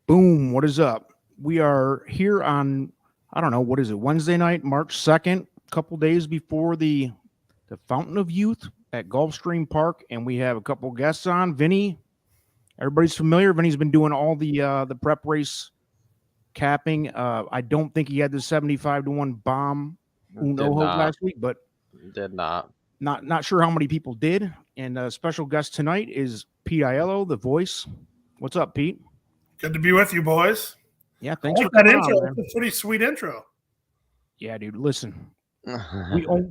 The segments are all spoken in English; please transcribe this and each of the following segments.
Boom, what is up? We are here on, I don't know, what is it, Wednesday night, March 2nd, a couple days before the Fountain of Youth at Gulfstream Park, and we have a couple guests on. Vinny, everybody's familiar. Vinny's been doing all the prep race capping. I don't think he had the 75-1 bomb Did Unoho not. last week, but Did not. not sure how many people did. And a special guest tonight is Pete Aiello, the voice. What's up, Pete? Good to be with you, boys. Yeah, thanks I for like that coming intro. on, man. It's a pretty sweet intro. Yeah, dude. Listen,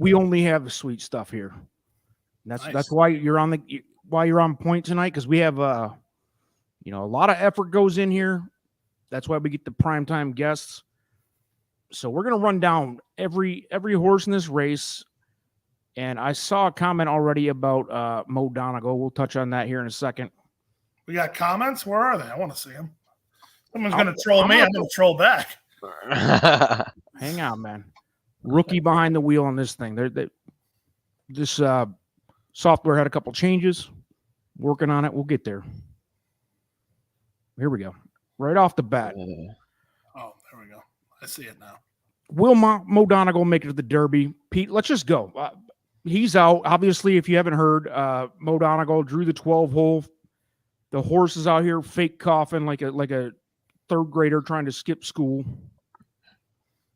we only have sweet stuff here. And Nice. that's why you're on point tonight, because we have a lot of effort goes in here. That's why we get the primetime guests. So we're gonna run down every horse in this race. And I saw a comment already about Mo Donegal. We'll touch on that here in a second. We got comments. Where are they? I want to see them. Someone's I'm- going to troll I'm me. gonna- I'm going to troll back. Hang on, man. Rookie behind the wheel on this thing. This software had a couple changes. Working on it. We'll get there. Here we go. Right off the bat. Oh, there we go. I see it now. Will Mo Donegal make it to the Derby? Pete, let's just go. He's out. Obviously, if you haven't heard, Mo Donegal drew the 12 hole. The horse is out here fake coughing like a third grader trying to skip school.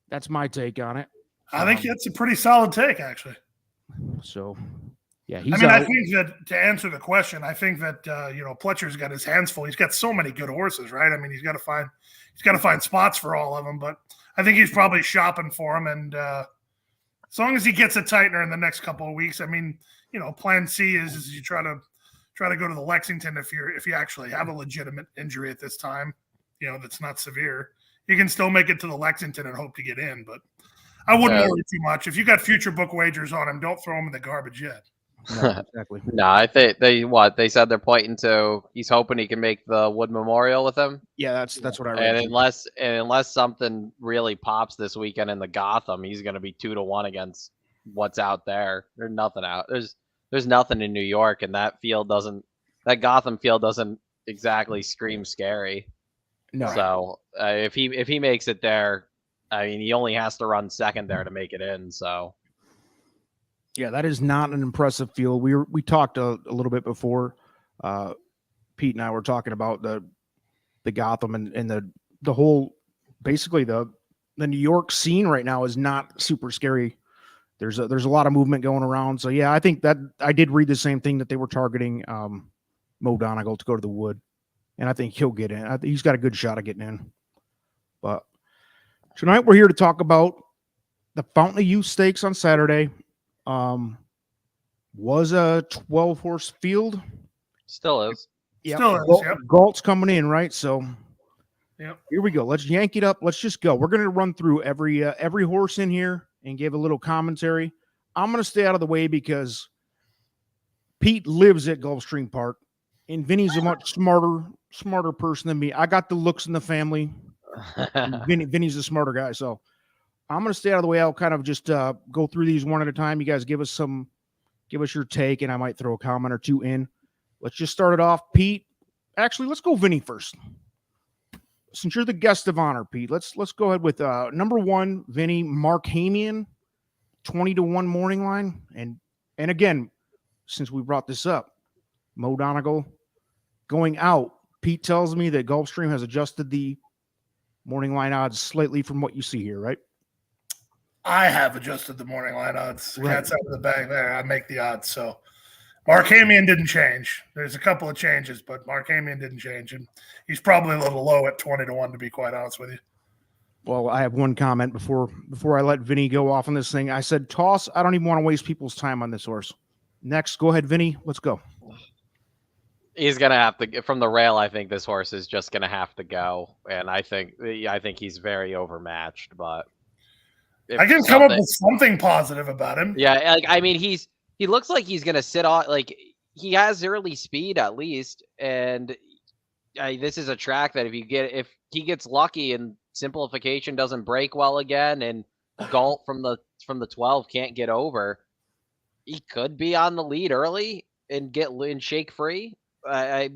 That's my take on it. I think that's a pretty solid take, actually. So, yeah, he's I mean, out. I think that to answer the question, I think that Pletcher's got his hands full. He's got so many good horses, right? I mean, he's got to find spots for all of them. But I think he's probably shopping for them, and as long as he gets a tightener in the next couple of weeks, I mean, Plan C is you try to go to the Lexington if you actually have a legitimate injury at this time, that's not severe. You can still make it to the Lexington and hope to get in, but I wouldn't worry too much. If you got future book wagers on him, don't throw him in the garbage yet. No, exactly. No, I think they said they're pointing to he's hoping he can make the Wood Memorial with him. Yeah, that's what I read. And unless something really pops this weekend in the Gotham, he's going to be 2-1 against what's out there. There's nothing out. There's nothing in New York, and that Gotham field doesn't exactly scream scary. No. So if he makes it there, I mean, he only has to run second there to make it in. So Yeah, that is not an impressive field. We talked a little bit before. Pete and I were talking about the Gotham and the whole, basically the New York scene right now is not super scary. There's a lot of movement going around. So yeah, I think that I did read the same thing, that they were targeting Mo Donegal to go to the Wood, and I think he'll get in. He's got a good shot of getting in. But tonight we're here to talk about the Fountain of Youth Stakes on Saturday. Was a 12-horse field. still is. Yeah, Still is, yep. Galt's coming in, right? So Yep. here we go. Let's yank it up. Let's just go. We're going to run through every horse in here and give a little commentary. I'm going to stay out of the way because Pete lives at Gulfstream Park, and Vinny's a much smarter person than me. I got the looks in the family. Vinny's a smarter guy, so I'm going to stay out of the way. I'll kind of just go through these one at a time. You guys give us your take, and I might throw a comment or two in. Let's just start it off. Pete, actually, let's go Vinny first. Since you're the guest of honor, Pete, let's go ahead with number one, Vinny, Markhamian, 20-1 morning line. And again, since we brought this up, Mo Donegal going out. Pete tells me that Gulfstream has adjusted the morning line odds slightly from what you see here, right? I have adjusted the morning line odds. Right. Cat's out of the bag there. I make the odds. So Markhamian didn't change. There's a couple of changes, but Markhamian didn't change. And he's probably a little low at 20-1, to be quite honest with you. Well, I have one comment before I let Vinny go off on this thing. I said, toss. I don't even want to waste people's time on this horse. Next, go ahead, Vinny. Let's go. He's gonna have to from the rail. I think this horse is just gonna have to go, and I think he's very overmatched. But I can come up with something positive about him. Yeah, like I mean, he looks like he's gonna sit on. Like he has early speed at least, and this is a track that if he gets lucky and Simplification doesn't break well again, and Galt from the 12 can't get over, he could be on the lead early and shake free. at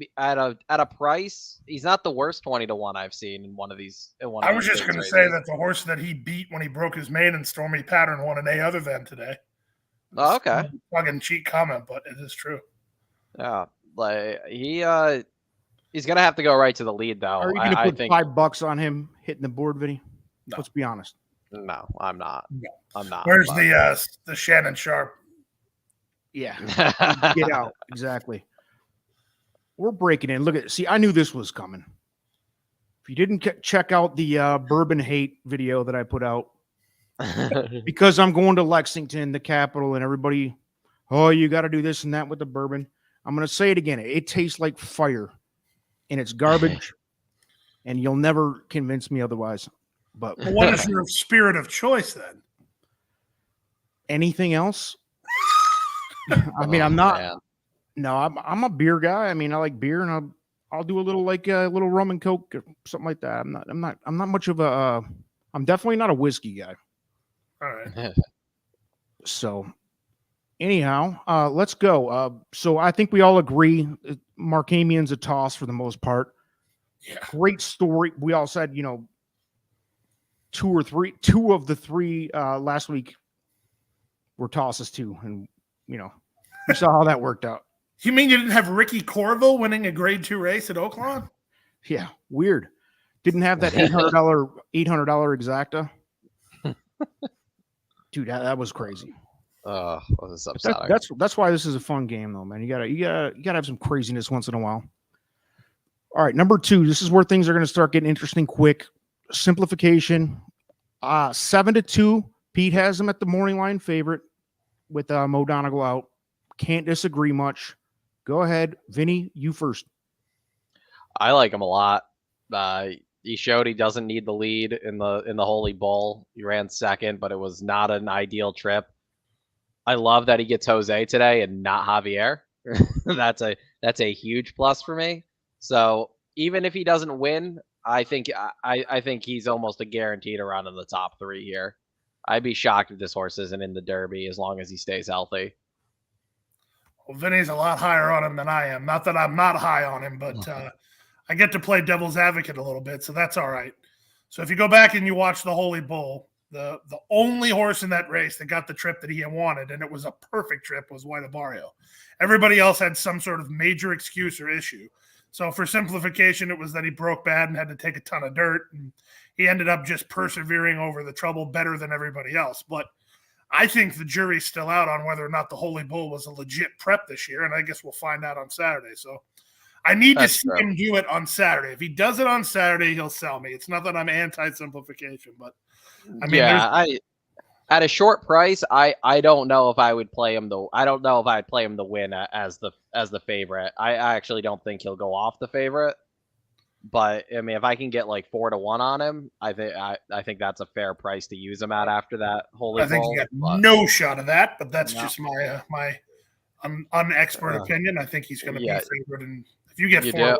a price, he's not the worst 20-1 I've seen in one of these. I was just going to say that the horse that he beat when he broke his mane in Stormy Pattern won an A other than today. Oh, okay. Fucking cheat comment, but it is true. Yeah, like he's gonna have to go right to the lead though. Are you going to put $5 on him hitting the board, Vinny? No. Let's be honest. No, I'm not. No. I'm not. Where's the Shannon Sharp? Yeah, get out. Exactly. We're breaking in. Look at, see, I knew this was coming. If you didn't check out the Bourbon Hate video that I put out, because I'm going to Lexington, the capital, and everybody, oh, you got to do this and that with the bourbon. I'm going to say it again. It tastes like fire, and it's garbage, and you'll never convince me otherwise. But what is your spirit of choice then? Anything else? I mean, I'm not. Man. No, I'm a beer guy. I mean, I like beer, and I'll do a little little rum and coke or something like that. I'm not much of a. I'm definitely not a whiskey guy. All right. So, anyhow, let's go. So I think we all agree Markhamian's a toss for the most part. Yeah. Great story. We all said, two of the three last week were tosses too, and we saw how that worked out. You mean you didn't have Ricky Corville winning a Grade 2 race at Oaklawn? Yeah, weird. Didn't have that $800 exacta. Dude, that was crazy. Oh, was upsetting. That's why this is a fun game, though, man. You gotta have some craziness once in a while. All right, number 2. This is where things are going to start getting interesting quick. Simplification. 7-2. Pete has them at the morning line favorite with Mo Donegal out. Can't disagree much. Go ahead, Vinny. You first. I like him a lot. He showed he doesn't need the lead in the Holy Bull. He ran second, but it was not an ideal trip. I love that he gets Jose today and not Javier. That's a huge plus for me. So even if he doesn't win, I think he's almost a guarantee to run in the top 3 here. I'd be shocked if this horse isn't in the Derby as long as he stays healthy. Well, Vinny's a lot higher on him than I am. Not that I'm not high on him, but I get to play devil's advocate a little bit, so that's all right. So if you go back and you watch the Holy Bull, the only horse in that race that got the trip that he wanted, and it was a perfect trip, was White Barrio. Everybody else had some sort of major excuse or issue. So for simplification, it was that he broke bad and had to take a ton of dirt, and he ended up just persevering over the trouble better than everybody else. But I think the jury's still out on whether or not the Holy Bull was a legit prep this year, and I guess we'll find out on Saturday. So I need to see him do it on Saturday. If he does it on Saturday, he'll sell me. It's not that I'm anti-simplification, but I mean, yeah, at a short price, I don't know if I would play him though. I don't know if I'd play him to win as the favorite. I actually don't think he'll go off the favorite. But I mean, if I can get like 4-1 on him, I think that's a fair price to use him at after that Holy Bull. I think you got no shot of that, but that's just my unexpert opinion. I think he's going to be favored, and if you get 4-1,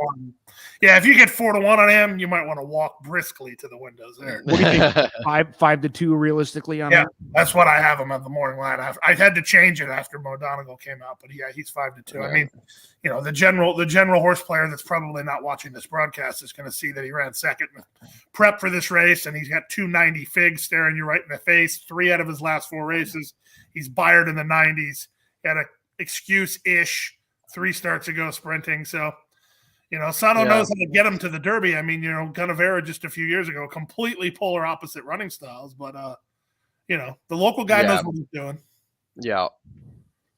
if you get 4-1 on him, you might want to walk briskly to the windows there. What do you think? 5-2 realistically on him? That's what I have him at the morning line. I had to change it after Mo Donegal came out, but he's 5-2. Yeah. I mean, the general horse player that's probably not watching this broadcast is going to see that he ran second prep for this race, and he's got 290 figs staring you right in the face. 3 out of his last 4 races, he's Byred in the 90s. He had an excuse-ish 3 starts ago sprinting, so. Sano knows how to get him to the Derby. I mean, Gunnevera just a few years ago, completely polar opposite running styles. But, the local guy knows what he's doing. Yeah.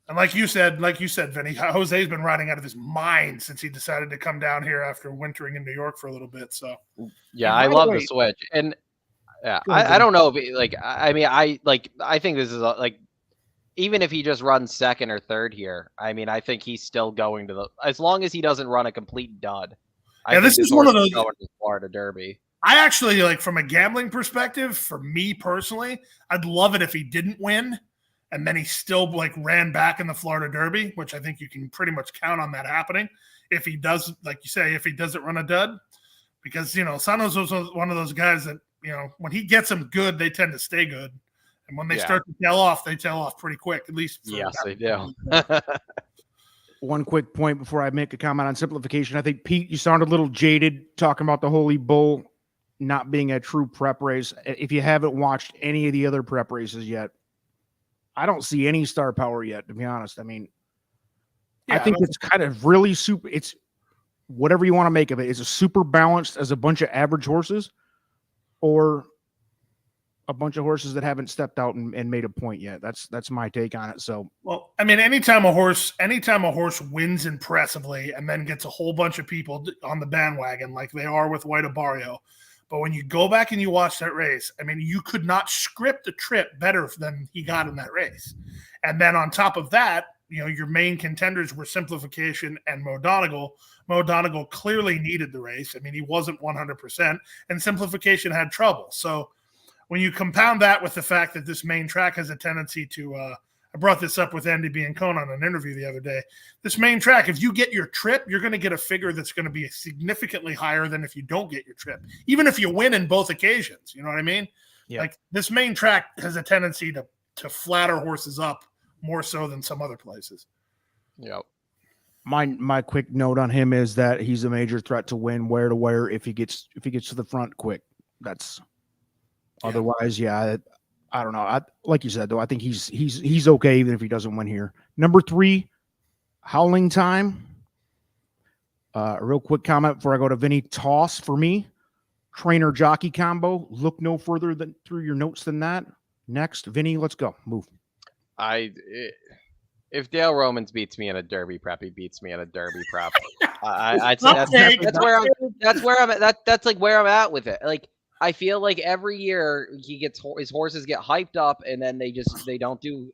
And like you said, Vinny, Jose's been riding out of his mind since he decided to come down here after wintering in New York for a little bit. So, yeah, I love the switch. And, I don't know if, I think this is, even if he just runs second or third here, I mean, I think he's still going to as long as he doesn't run a complete dud. This is one of those going to Florida Derby. I actually from a gambling perspective, for me personally, I'd love it if he didn't win and then he still ran back in the Florida Derby, which I think you can pretty much count on that happening. If he does, like you say, if he doesn't run a dud, because, Sano's one of those guys that, when he gets them good, they tend to stay good. And when they start to tail off, they tail off pretty quick, at least. Yes, they do. one quick point before I make a comment on simplification. I think, Pete, you sound a little jaded talking about the Holy Bull not being a true prep race. If you haven't watched any of the other prep races yet, I don't see any star power yet, to be honest. I mean, I think it's kind of really super. It's whatever you want to make of it. Is it super balanced as a bunch of average horses, or a bunch of horses that haven't stepped out and made a point yet? That's my take on it. So, well, I mean, anytime a horse wins impressively and then gets a whole bunch of people on the bandwagon like they are with White Abarrio, but when you go back and you watch that race, I mean, you could not script a trip better than he got in that race. And then on top of that, you know, your main contenders were Simplification and Mo Donegal. Mo Donegal clearly needed the race. I mean, he wasn't 100%, and Simplification had trouble. So when you compound that with the fact that this main track has a tendency to, I brought this up with Andy Biancone on an interview the other day. This main track, if you get your trip, you're going to get a figure that's going to be significantly higher than if you don't get your trip, even if you win in both occasions. You know what I mean? yeah. Like this main track has a tendency to flatter horses up more so than some other places. Yep. My quick note on him is that he's a major threat to win where to where if he gets to the front quick. That's otherwise, yeah. I don't know. Like you said, though, I think he's okay even if he doesn't win here. Number 3, Howling Time. A real quick comment before I go to Vinny. Toss for me. Trainer jockey combo. Look no further than through your notes than that. Next, Vinny, let's go. Move. If Dale Romans beats me in a Derby prep, he beats me in a Derby prep. I'd say that's where I'm at. That's like where I'm at with it. Like, I feel like every year his horses get hyped up and then they don't do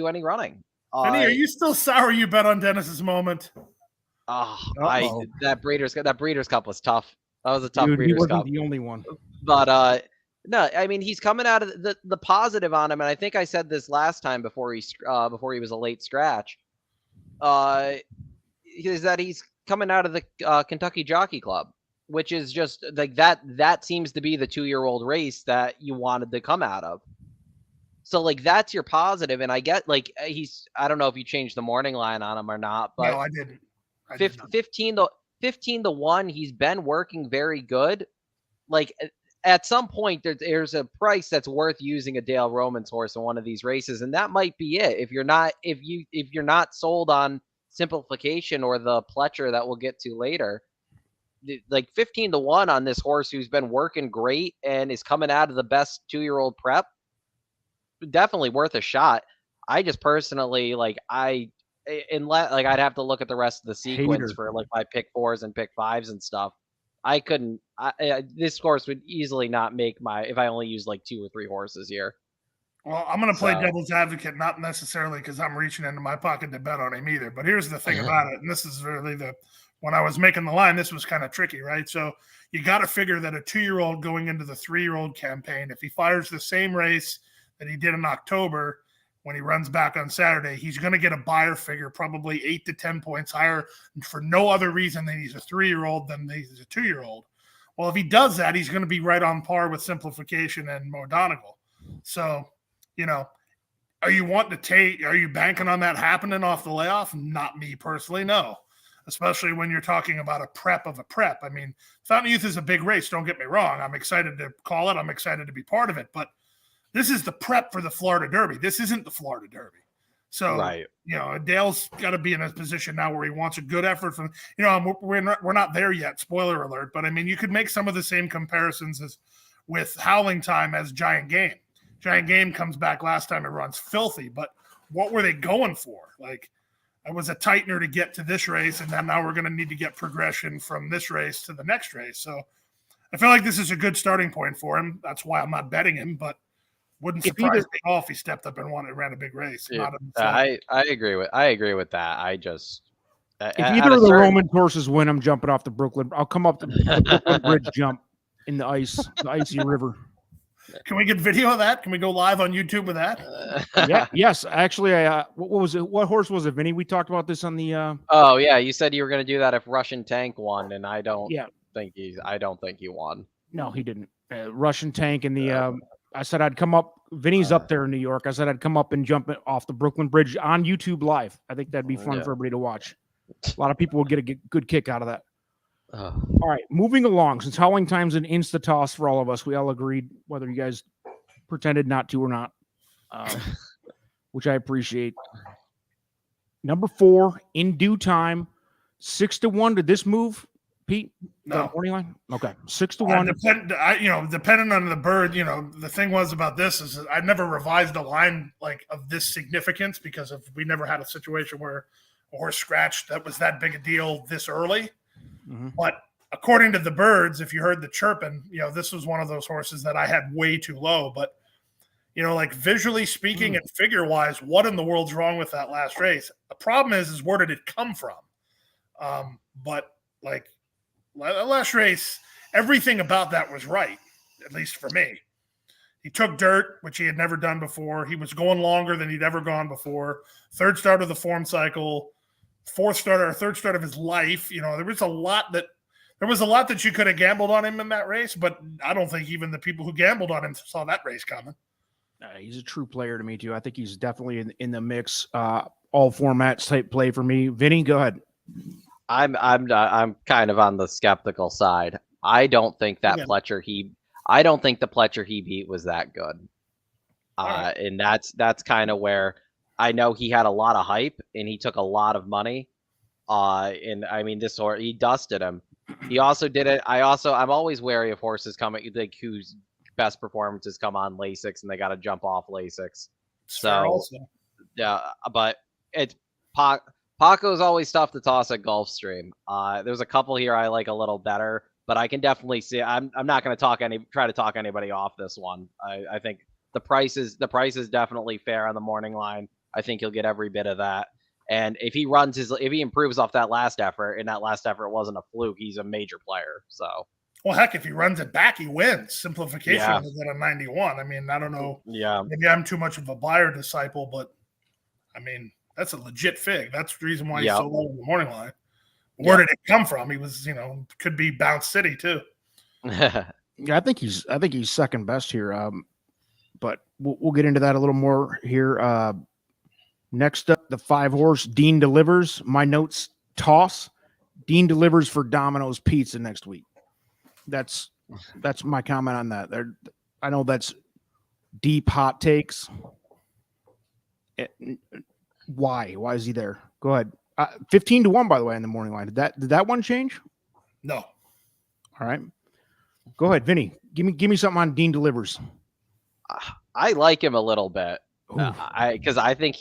any running. Vinny, are you still sour you bet on Dennis's moment? That Breeders' Cup was tough. That was a tough Dude, Breeders' he wasn't Cup. the only one. But no, I mean, he's coming out of the positive on him, and I think I said this last time before he was a late scratch. Is that he's coming out of the Kentucky Jockey Club, which is just like that seems to be the 2-year-old race that you wanted to come out of. So like that's your positive, and I get like I don't know if you changed the morning line on him or not, but no, I didn't. 15 to 1, he's been working very good. Like at some point there's a price that's worth using a Dale Romans horse in one of these races, and that might be it. If you're not sold on Simplification or the Pletcher that we'll get to later, like 15 to 1 on this horse who's been working great and is coming out of the best 2-year-old prep, definitely worth a shot. I just personally I'd have to look at the rest of the sequence for like my pick 4s and pick 5s and stuff. I couldn't. This horse would easily not make if I only use like 2 or 3 horses here. Well, I'm going to play devil's advocate, not necessarily because I'm reaching into my pocket to bet on him either. But here's the thing about it, and this is really when I was making the line, this was kind of tricky, right? So you got to figure that a 2-year-old going into the 3-year-old campaign, if he fires the same race that he did in October, when he runs back on Saturday, he's going to get a buyer figure probably 8 to 10 points higher for no other reason than he's a 3-year-old than he's a 2-year-old. Well, if he does that, he's going to be right on par with Simplification and Mo Donegal. So, you know, are you banking on that happening off the layoff? Not me personally, no. Especially when you're talking about a prep of a prep. I mean, Fountain Youth is a big race, don't get me wrong. I'm excited to call it. I'm excited to be part of it. But this is the prep for the Florida Derby. This isn't the Florida Derby. So, right. You know, Dale's got to be in a position now where he wants a good effort from, you know, we're not there yet, spoiler alert. But, I mean, you could make some of the same comparisons as with Howling Time as Giant Game. Giant Game comes back last time, it runs filthy. But what were they going for? Like, it was a tightener to get to this race, and then now we're going to need to get progression from this race to the next race. So I feel like this is a good starting point for him. That's why I'm not betting him, but wouldn't surprise me if he stepped up and ran a big race. Yeah, I agree with that. I just if either of the Roman horses win, I'm jumping off the Brooklyn. I'll come up the Brooklyn Bridge jump in the icy river. Can we get video of that? Can we go live on YouTube with that? Yeah. Yes. Actually, what was it? What horse was it, Vinny? We talked about this on the. Oh yeah, you said you were going to do that if Russian Tank won, and I don't think he won. No, he didn't. Russian Tank and the I said I'd come up. Vinny's up there in New York. I said I'd come up and jump off the Brooklyn Bridge on YouTube Live. I think that'd be fun for everybody to watch. A lot of people will get a good kick out of that. All right, moving along. Since Howling Time's an insta toss for all of us, we all agreed, whether you guys pretended not to or not, which I appreciate. Number 4, In Due Time, 6-1. Did this move, Pete? No. Morning line? Okay, 6-1. Depending on the bird, the thing was about this is I never revised a line like of this significance because we never had a situation where a horse scratched that was that big a deal this early. Mm-hmm. But according to the birds, if you heard the chirping, this was one of those horses that I had way too low. But, like visually speaking and figure wise, what in the world's wrong with that last race? The problem is where did it come from? But like last race, everything about that was right, at least for me. He took dirt, which he had never done before. He was going longer than he'd ever gone before. Third start of the form cycle. Third start of his life. There was a lot that you could have gambled on him in that race, but I don't think even the people who gambled on him saw that race coming. He's a true player to me too. I think he's definitely in the mix. All formats type play for me. Vinny, go ahead. I'm kind of on the skeptical side. I don't think that Pletcher the Pletcher he beat was that good. Right. And that's kind of where I know he had a lot of hype and he took a lot of money. And I mean, he dusted him. He also did it. I'm always wary of horses coming, like whose best performances come on Lasix and they got to jump off Lasix. So, yeah, but it's Paco's always tough to toss at Gulfstream. There's a couple here I like a little better, but I can definitely see. I'm not going to try to talk anybody off this one. I think the price is definitely fair on the morning line. I think he'll get every bit of that. And if he improves off that last effort, and that last effort wasn't a fluke, he's a major player. So, well, heck, if he runs it back, he wins. Simplification is at a 91. I mean, I don't know. Yeah, maybe I'm too much of a buyer disciple, but I mean, that's a legit fig. That's the reason why he's so low in the morning line. Where did it come from? He was, could be Bounce City too. Yeah, I think he's second best here. But we'll get into that a little more here. Next up, the 5-horse Dean Delivers. My notes: toss. Dean Delivers for Domino's Pizza next week. That's my comment on that. I know that's deep hot takes. Why is he there? Go ahead. 15-1, by the way, in the morning line. Did that one change? No. All right. Go ahead, Vinny. Give me something on Dean Delivers. I like him a little bit. Because I think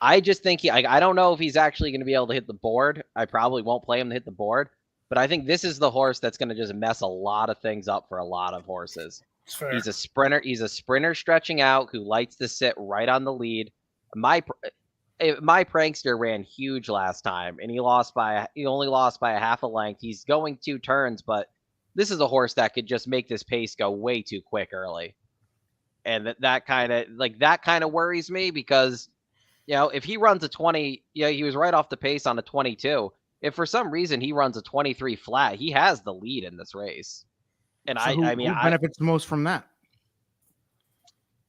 I just think I don't know if he's actually going to be able to hit the board. I probably won't play him to hit the board, but I think this is the horse that's going to just mess a lot of things up for a lot of horses. He's a sprinter. He's a sprinter stretching out who likes to sit right on the lead. My prankster ran huge last time, and he only lost by a half a length. He's going 2 turns, but this is a horse that could just make this pace go way too quick early. And that kind of worries me because, if he runs a 20, he was right off the pace on a 22. If for some reason he runs a 23 flat, he has the lead in this race. And so who benefits the most from that?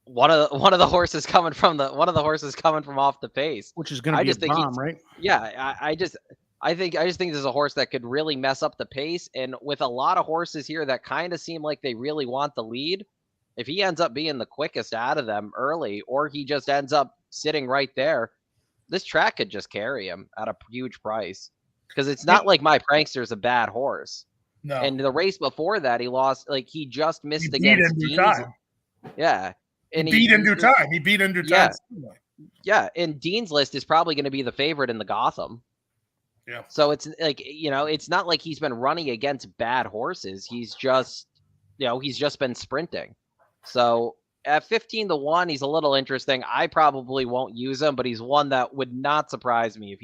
One of the horses coming from off the pace, which is going to be a bomb, right? Yeah, I just think this is a horse that could really mess up the pace. And with a lot of horses here that kind of seem like they really want the lead, if he ends up being the quickest out of them early, or he just ends up sitting right there, this track could just carry him at a huge price. Because it's not like My Prankster is a bad horse. No. And the race before that, he lost. Like he just missed against Dean's. Yeah. And he beat In Due Time. He beat In Due Time. Yeah. And Dean's List is probably going to be the favorite in the Gotham. Yeah. So it's like, it's not like he's been running against bad horses. He's just, he's just been sprinting. So at 15-1, he's a little interesting. I probably won't use him, but he's one that would not surprise me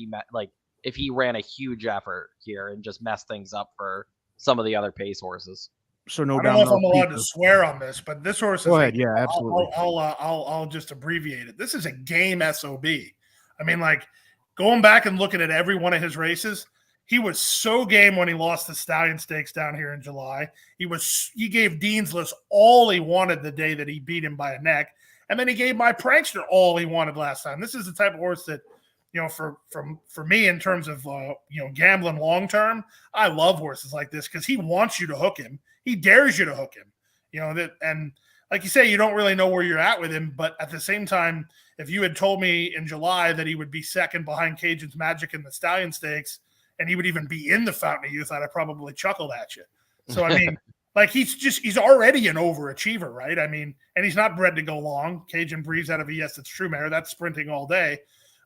if he ran a huge effort here and just messed things up for some of the other pace horses. So no I don't know if I'm allowed to swear on this, but this horse is. Go ahead. Yeah, absolutely. I'll just abbreviate it. This is a game SOB. I mean, like going back and looking at every one of his races, He was so game when he lost the Stallion Stakes down here in July. He gave Deansless all he wanted the day that he beat him by a neck, and then he gave my prankster all he wanted last time. This is the type of horse that, for me in terms of gambling long term, I love horses like this because he wants you to hook him. He dares you to hook him. And like you say, you don't really know where you're at with him, but at the same time, if you had told me in July that he would be second behind Cajun's Magic in the Stallion Stakes, and he would even be in the Fountain of Youth, I'd have probably chuckled at you. So, I mean, like he's already an overachiever, right? I mean, and he's not bred to go long. Cajun breathes out of a yes, it's true mare. That's sprinting all day.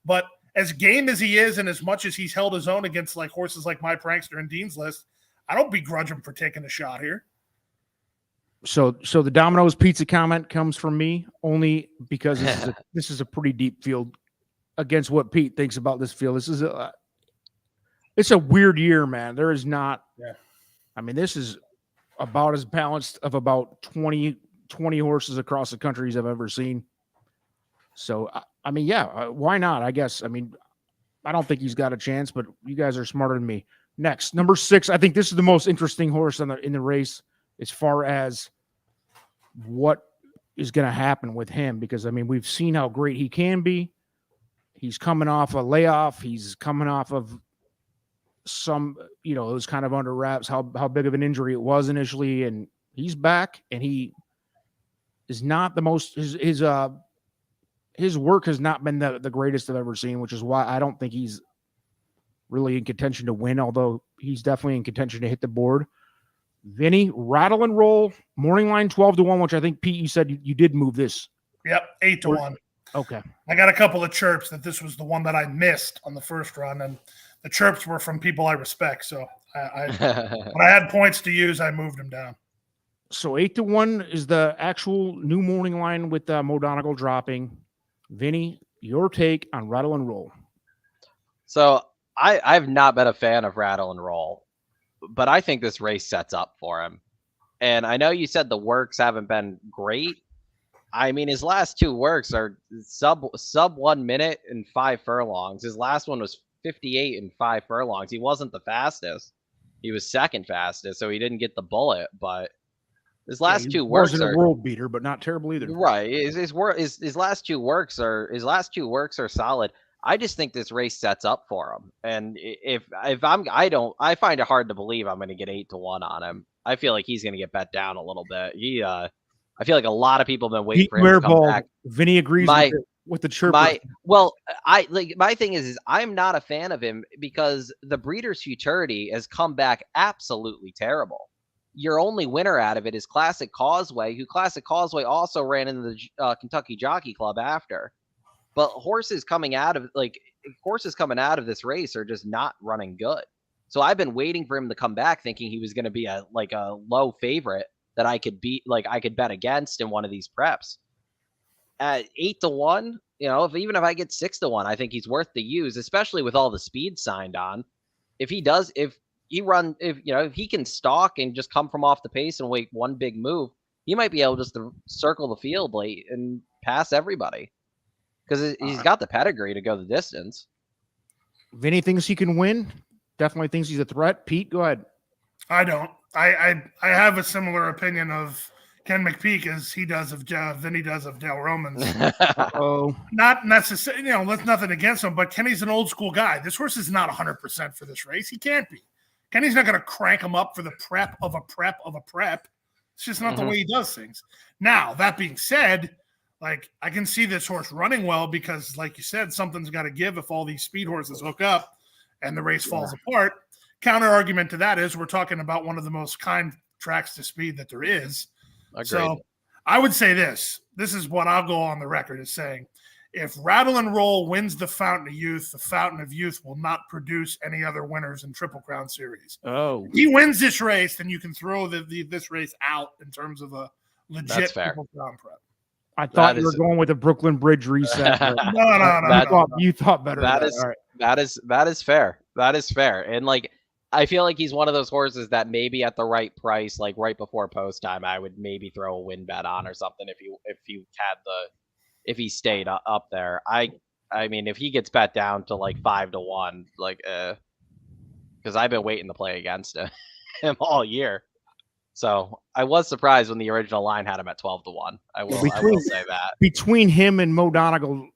But as game as he is, and as much as he's held his own against like horses like My Prankster and Dean's List, I don't begrudge him for taking a shot here. So the Domino's Pizza comment comes from me only because this is a pretty deep field against what Pete thinks about this field. It's a weird year, man. There is not. Yeah. I mean, this is about as balanced of about 20 horses across the country as I've ever seen. So, I mean, yeah, why not? I guess. I mean, I don't think he's got a chance, but you guys are smarter than me. Next, number 6. I think this is the most interesting horse in the race as far as what is going to happen with him, because, I mean, we've seen how great he can be. He's coming off a layoff. He's coming off of some, it was kind of under wraps how big of an injury it was initially, and he's back, and he is not the most his work has not been the greatest I've ever seen, which is why I don't think he's really in contention to win, although he's definitely in contention to hit the board. Vinny, Rattle and Roll, morning line 12-1, which I think, Pete, you said you did move this. Yep, 8-1. Okay. I got a couple of chirps that this was the one that I missed on the first run, and the chirps were from people I respect. So when I had points to use, I moved them down. So 8-1 is the actual new morning line with Mo Donegal dropping. Vinny, your take on Rattle and Roll. So I've not been a fan of Rattle and Roll, but I think this race sets up for him. And I know you said the works haven't been great. I mean, his last 2 works are sub 1 minute and 5 furlongs. His last one was 58 and 5 furlongs. He wasn't the fastest. He was second fastest, so he didn't get the bullet. But his last 2 works wasn't are a world beater, but not terrible either. Right. His last 2 works are solid. I just think this race sets up for him. And I find it hard to believe I'm going to get 8-1 on him. I feel like he's going to get bet down a little bit. I feel like a lot of people have been waiting for him to come back. Vinny agrees with the chirp. My thing is I'm not a fan of him because the Breeders' Futurity has come back absolutely terrible. Your only winner out of it is Classic Causeway, who Classic Causeway also ran in the Kentucky Jockey Club after. But horses coming out of this race are just not running good. So I've been waiting for him to come back, thinking he was going to be a low favorite that I could beat, I could bet against in one of these preps. At 8-1, even if I get 6-1, I think he's worth the use, especially with all the speed signed on. If he can stalk and just come from off the pace and make one big move, he might be able just to circle the field late and pass everybody because he's got the pedigree to go the distance. Vinny thinks he can win. Definitely thinks he's a threat. Pete, go ahead. I don't. I have a similar opinion of Ken McPeak as he does of Vinny does of Dale Romans. Oh, not necessarily. That's nothing against him, but Kenny's an old school guy. This horse is not 100% for this race. He can't be. Kenny's not going to crank him up for the prep of a prep of a prep. It's just not the way he does things. Now, that being said, I can see this horse running well because, like you said, something's got to give if all these speed horses hook up and the race falls apart. Counter argument to that is we're talking about one of the most kind tracks to speed that there is. Agreed. So I would say this is what I'll go on the record as saying. If Rattle and Roll wins the Fountain of Youth, the Fountain of Youth will not produce any other winners in Triple Crown Series. Oh, if he wins this race, then you can throw this race out in terms of a legit Triple Crown prep. I thought you were going with a Brooklyn Bridge reset. No. You thought better. That is fair. That is fair. And I feel like he's one of those horses that maybe at the right price, right before post time, I would maybe throw a win bet on or something if he stayed up there. I mean, if he gets bet down to 5-1, because I've been waiting to play against him all year. So I was surprised when the original line had him at 12-1. I will say that. Between him and Mo Donegal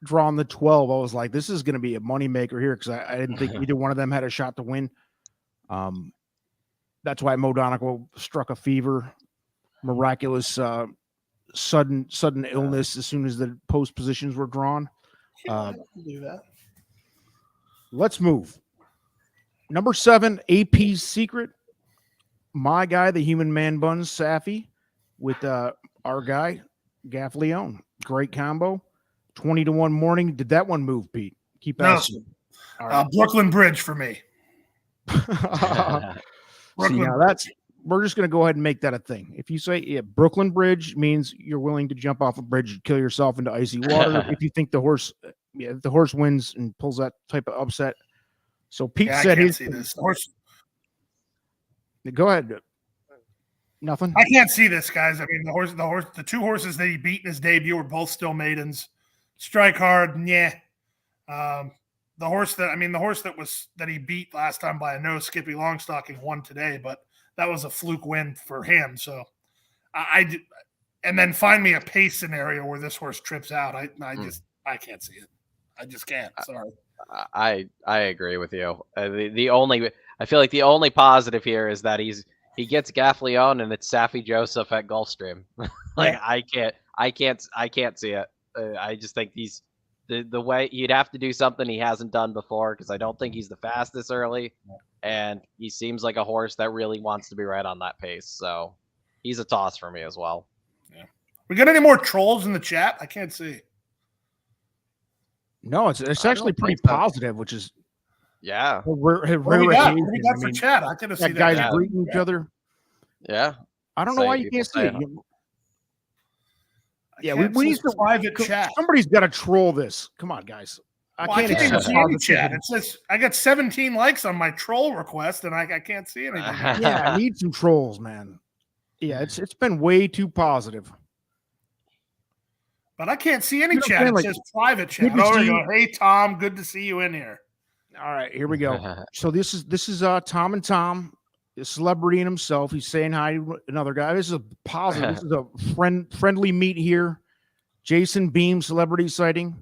drawing the 12, I was like, this is going to be a moneymaker here because I didn't think either one of them had a shot to win. That's why Mo Donegal struck a fever, miraculous sudden illness as soon as the post positions were drawn. Do that. Let's move. Number 7, AP's Secret. My guy, the Human Man Buns, Safi, with our guy, Gaff Leone. Great combo. 20-1 morning. Did that one move, Pete? Keep asking. No. Right. Brooklyn Bridge for me. See, now we're just going to go ahead and make that a thing. If you say Brooklyn Bridge means you're willing to jump off a bridge and kill yourself into icy water. If you think the horse wins and pulls that type of upset. So Pete said I can't see this horse. Go ahead. Nothing. I can't see this, guys. I mean, the two horses that he beat in his debut were both still maidens. Strike hard, yeah. The horse that he beat last time by a nose, Skippy Longstocking, won today, but that was a fluke win for him. So and then find me a pace scenario where this horse trips out. I can't see it. I just can't. Sorry. I agree with you. I feel like the only positive here is that he gets Gaff Leone and it's Safi Joseph at Gulfstream. I can't see it. I just think the way he'd have to do something he hasn't done before because I don't think he's the fastest early, and he seems like a horse that really wants to be right on that pace. So he's a toss for me as well. Yeah. We got any more trolls in the chat? I can't see. No, it's actually pretty positive, which is what we got for chat? I could have seen guys greeting each other. Yeah, I don't know why you can't see it. We need some private chat. Somebody's got to troll this. Come on, guys. I can't even see any chat. It says I got 17 likes on my troll request, and I can't see anything. Yeah, I need some trolls, man. Yeah, it's been way too positive. But I can't see any chat. It says private chat. Hey Tom, good to see you in here. All right, here we go. So this is Tom and Tom, a celebrity in himself. He's saying hi to another guy. This is a positive. This is a friendly meet here. Jason Beam, celebrity sighting.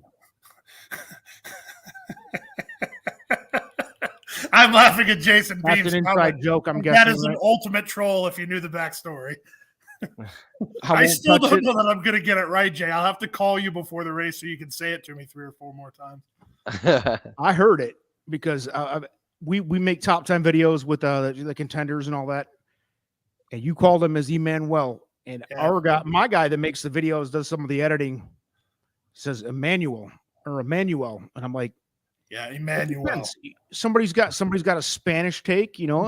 I'm laughing at Jason Beam. That's an inside joke. I'm guessing that is an ultimate troll if you knew the backstory. I still don't know that I'm going to get it right, Jay. I'll have to call you before the race so you can say it to me 3 or 4 more times. I heard it because we make top 10 videos with the contenders and all that, and you called him as Emmanuel, and my guy that makes the videos, does some of the editing, says Emmanuel, and I'm like, yeah, Emmanuel. Somebody's got a Spanish take, No,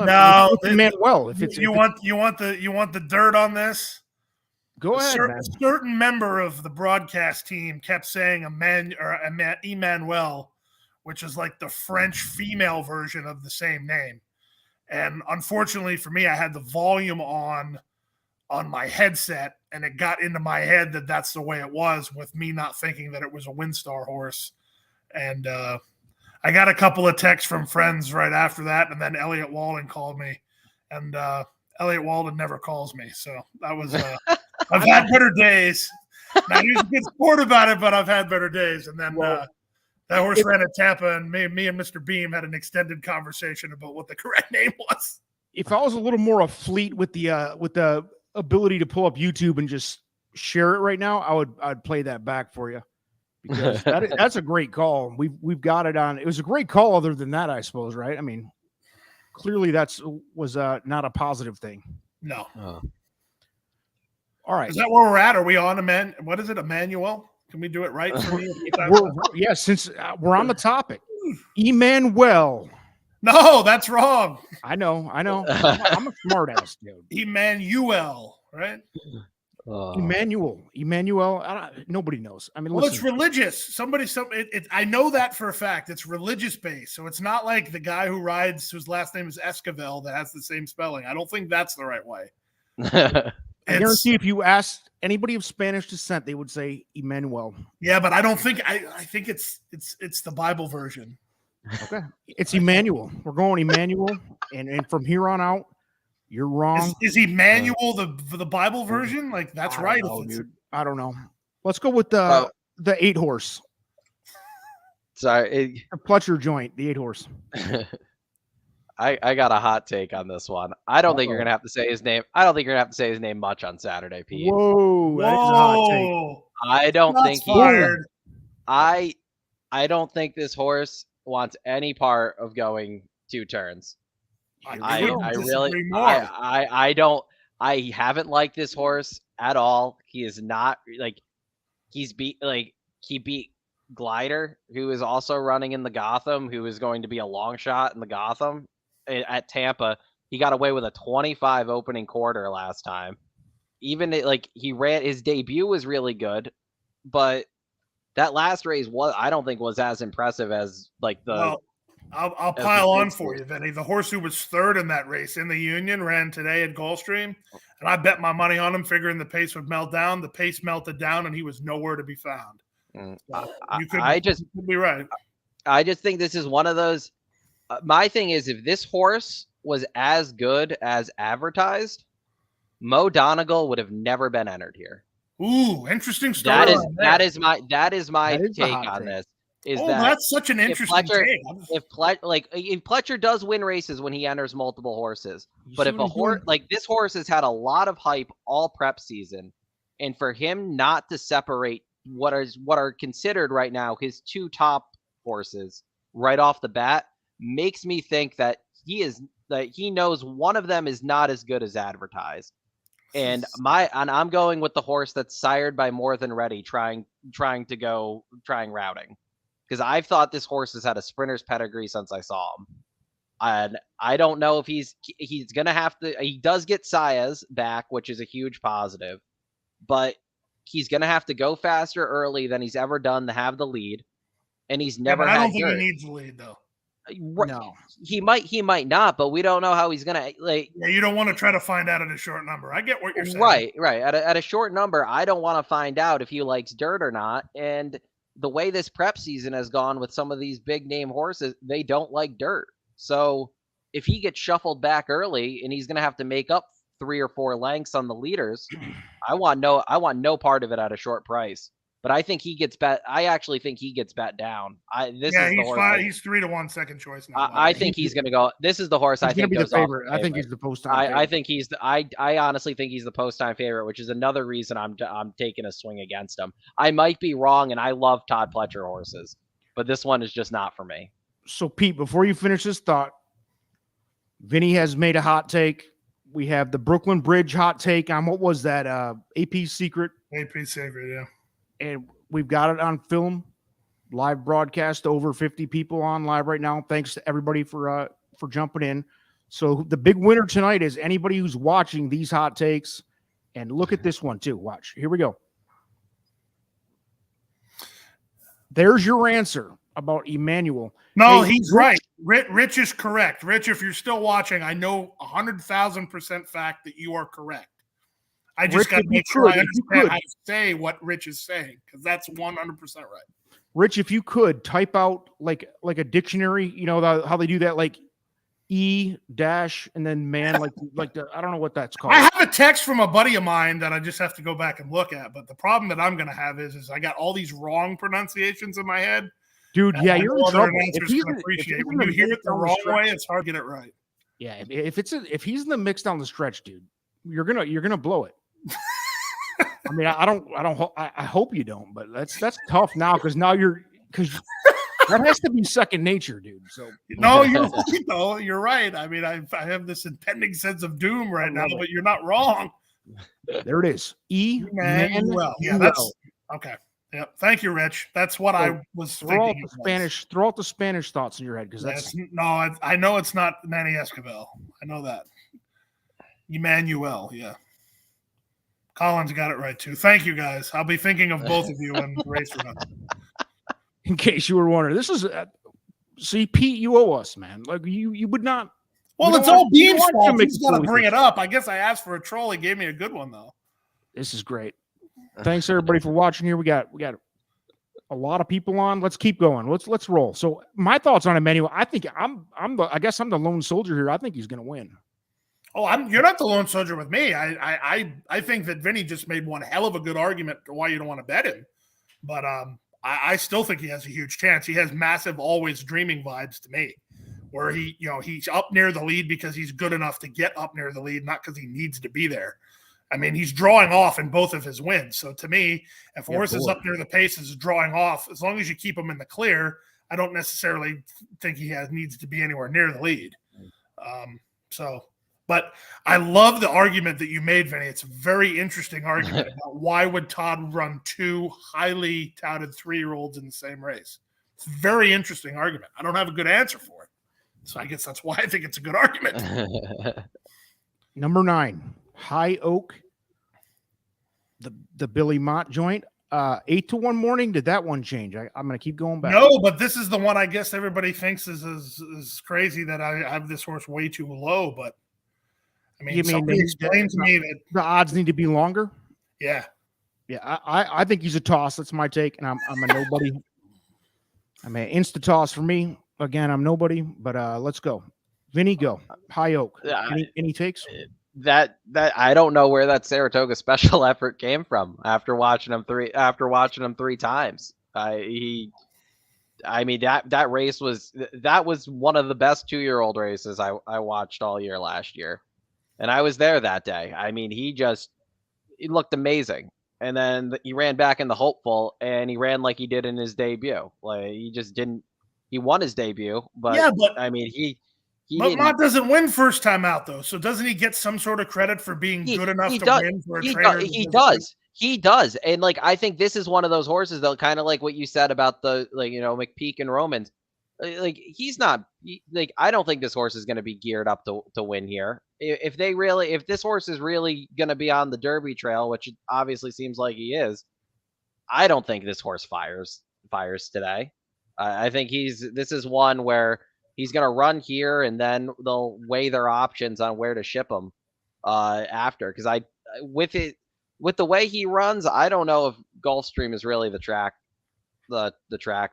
Emmanuel. You want the dirt on this? Go ahead. A certain member of the broadcast team kept saying Emmanuel, which is like the French female version of the same name. And unfortunately for me, I had the volume on my headset, and it got into my head that that's the way it was, with me not thinking that it was a WinStar horse. And I got a couple of texts from friends right after that, and then Elliot Walden called me, and Elliot Walden never calls me. So that was I've had better days. Now, he was a good sport about it, but I've had better days. And then that horse ran at Tampa, and me and Mr. Beam had an extended conversation about what the correct name was. If I was a little more of fleet with the ability to pull up YouTube and just share it right now, I'd play that back for you, because that's a great call. We've got it on. It was a great call. Other than that, I suppose, right? I mean, clearly was not a positive thing. No. All right. Is that where we're at? Are we on what is it, Emmanuel? Can we do it right for me? Since we're on the topic. Emmanuel. No, that's wrong. I know. I'm a smart ass dude. Emmanuel, right? Emmanuel. Nobody knows. I mean, well, it's religious. I know that for a fact. It's religious based, so it's not like the guy who rides, whose last name is Esquivel, that has the same spelling. I don't think that's the right way. I guarantee if you asked anybody of Spanish descent, they would say Emmanuel. Yeah, but I don't think I think it's the Bible version. Okay. It's Emmanuel. We're going Emmanuel. And from here on out, you're wrong. Is Emmanuel the Bible version? Like, that's I right. don't know, dude. I don't know. Let's go with the 8 horse. Sorry. The Pletcher joint, the 8 horse. I got a hot take on this one. I don't think you're gonna have to say his name. I don't think you're gonna have to say his name much on Saturday, Pete. Whoa, that is a hot take. I don't think fired. I don't think this horse wants any part of going 2 turns. I haven't liked this horse at all. He is not like he beat Glider, who is also running in the Gotham, who is going to be a long shot in the Gotham at Tampa. He got away with a 25 opening quarter last time. Even he ran, his debut was really good, but that last race I don't think was as impressive as I'll pile on for you, Vinny. The horse who was 3rd in that race in the Union ran today at Gulfstream, and I bet my money on him, figuring the pace would melt down. The pace melted down, and he was nowhere to be found. You could be right. I just think this is one of those. My thing is, if this horse was as good as advertised, Mo Donegal would have never been entered here. Ooh, interesting story. That is my take on this. That's such an interesting take. If Pletcher does win races when he enters multiple horses, but if a horse this horse has had a lot of hype all prep season, and for him not to separate what are considered right now his 2 top horses right off the bat makes me think that he knows one of them is not as good as advertised. And I'm going with the horse that's sired by More Than Ready, trying routing. Because I've thought this horse has had a sprinter's pedigree since I saw him. And I don't know if he's going to have to. He does get Saez back, which is a huge positive. But he's going to have to go faster early than he's ever done to have the lead. And he's never had I don't think dirt. he needs the lead, though. No. He might not, but we don't know how he's going to. Yeah, you don't want to try to find out at a short number. I get what you're saying. Right. At a short number, I don't want to find out if he likes dirt or not. And the way this prep season has gone with some of these big name horses, they don't like dirt. So if he gets shuffled back early and he's going to have to make up 3 or 4 lengths on the leaders, I want no part of it at a short price. But I think he gets bet. I actually think he gets bet down. He's 3-1 second choice now. I think he's going to go. This is the horse I think goes the favorite. I think he's the post time. I think he's the. I honestly think he's the post time favorite, which is another reason I'm taking a swing against him. I might be wrong, and I love Todd Pletcher horses, but this one is just not for me. So Pete, before you finish this thought, Vinny has made a hot take. We have the Brooklyn Bridge hot take on what was that? AP Secret. AP Secret, yeah. And we've got it on film, live broadcast, over 50 people on live right now. Thanks to everybody for jumping in. So the big winner tonight is anybody who's watching these hot takes. And look at this one too. Watch. Here we go. There's your answer about Emmanuel. No, he's right. Rich is correct. Rich, if you're still watching, I know 100,000% fact that you are correct. I just got to make sure I understand how to say what Rich is saying, because that's 100% right. Rich, if you could type out like a dictionary, you know how they do that, like E dash and then man, like the, I don't know what that's called. I have a text from a buddy of mine that I just have to go back and look at, but the problem that I'm going to have is I got all these wrong pronunciations in my head. Dude, yeah, you're in trouble. When you hear it the wrong way, it's hard to get it right. Yeah, if he's in the mix down the stretch, dude, you're gonna blow it. I mean, I hope you don't, but that's tough now because that has to be second nature, dude. So no, you're right. I mean, I have this impending sense of doom right now, but you're not wrong. There it is. Emmanuel. Yeah, that's okay. Yeah, thank you, Rich. That's what I was thinking. Throw out the Spanish thoughts in your head because that's I know it's not Manny Escobar. I know that. Emmanuel, yeah. Collins got it right too. Thank you, guys. I'll be thinking of both of you when the race runs. In case you were wondering, this is see, Pete, you owe us, man. Like you would not. Well, it's all Beam's fault. He's got to bring it up. I guess I asked for a troll. He gave me a good one though. This is great. Thanks everybody for watching here. We got a lot of people on. Let's keep going. Let's roll. So my thoughts on Emmanuel. I think I guess I'm the lone soldier here. I think he's going to win. Oh, you're not the lone soldier with me. I think that Vinny just made one hell of a good argument for why you don't want to bet him. But I still think he has a huge chance. He has massive always dreaming vibes to me, where he's up near the lead because he's good enough to get up near the lead, not because he needs to be there. I mean, he's drawing off in both of his wins. So to me, if a horse is up near the pace, is drawing off, as long as you keep him in the clear, I don't necessarily think he needs to be anywhere near the lead. But I love the argument that you made, Vinny. It's a very interesting argument about why would Todd run two highly touted 3-year-olds in the same race. It's a very interesting argument. I don't have a good answer for it. So I guess that's why I think it's a good argument. Number 9, High Oak, the Billy Mott joint. 8-1 morning. Did that one change? I'm going to keep going back. No, but this is the one I guess everybody thinks is crazy that I have this horse way too low. But I mean, somebody explained to me that the odds need to be longer. Yeah. I think he's a toss. That's my take, and I'm a nobody. I mean, insta toss for me. Again, I'm nobody. But let's go, Vinny. Go High Oak. Any takes? That I don't know where that Saratoga special effort came from after watching him 3 times. I mean that race was one of the best 2-year-old races I watched all year last year, and I was there that day. I mean he looked amazing, and then he ran back in the hopeful, and he ran like he did in his debut. Like he won his debut, but I mean But Mott doesn't win first time out, though. So doesn't he get some sort of credit for being good enough to win for a trainer? He does. And, like, I think this is one of those horses, though, kind of like what you said about the, like, McPeak and Romans. Like, he's not – I don't think this horse is going to be geared up to win here. If this horse is really going to be on the Derby trail, which it obviously seems like he is, I don't think this horse fires today. I think this is one where – he's going to run here, and then they'll weigh their options on where to ship him after. Because with the way he runs, I don't know if Gulfstream is really the track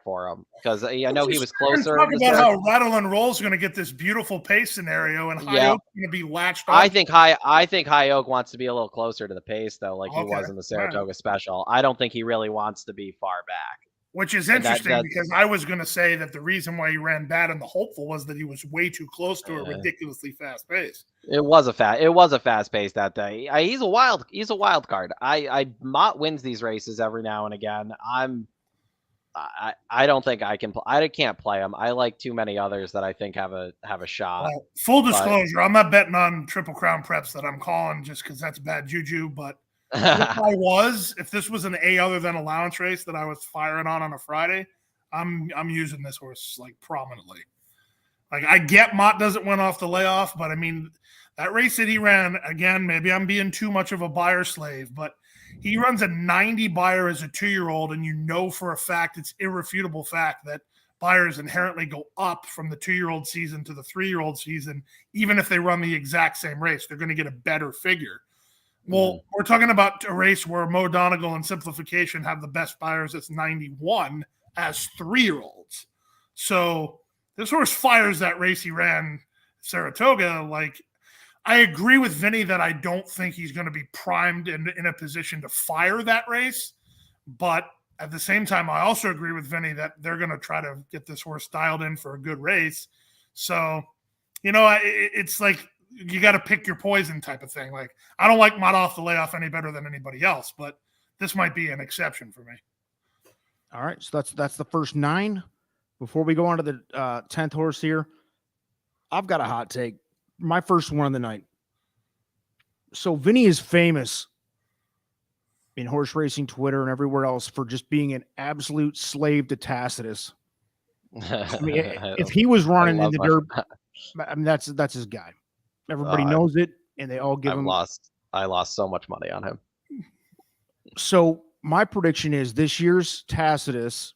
for him. Because I know he was closer. Talk about how Rattle and Roll is going to get this beautiful pace scenario, and High Oak going to be latched on. I think High Oak wants to be a little closer to the pace, though, like he was in the Saratoga Special. I don't think he really wants to be far back. Which is interesting because I was going to say that the reason why he ran bad in the hopeful was that he was way too close to a ridiculously fast pace. It was a fast pace that day. He's a wild card. Mott wins these races every now and again. I don't think I can't play him. I like too many others that I think have a shot. Well, full disclosure, I'm not betting on Triple Crown preps that I'm calling just because that's bad juju, but if this was an A other than allowance race that I was firing on a Friday, I'm using this horse like prominently. Like I get Mott doesn't win off the layoff, but I mean that race that he ran, again, maybe I'm being too much of a buyer slave, but he runs a 90 buyer as a 2-year-old, and for a fact, it's irrefutable fact that buyers inherently go up from the 2-year-old season to the 3-year-old season. Even if they run the exact same race, they're going to get a better figure. Well, we're talking about a race where Mo Donegal and Simplification have the best buyers. It's 91 as 3-year-olds. So this horse fires that race he ran Saratoga. Like, I agree with Vinny that I don't think he's going to be primed and in a position to fire that race. But at the same time, I also agree with Vinny that they're going to try to get this horse dialed in for a good race. So, it's like, you got to pick your poison type of thing. Like, I don't like Mott off the layoff any better than anybody else, but this might be an exception for me. All right. So that's the first 9. Before we go on to the 10th horse here, I've got a hot take. My first one of the night. So Vinny is famous in horse racing Twitter and everywhere else for just being an absolute slave to Tacitus. I mean, if he was running in the Derby, I mean, that's his guy. Everybody knows it, and they all give him. I lost so much money on him. So my prediction is this year's Tacitus,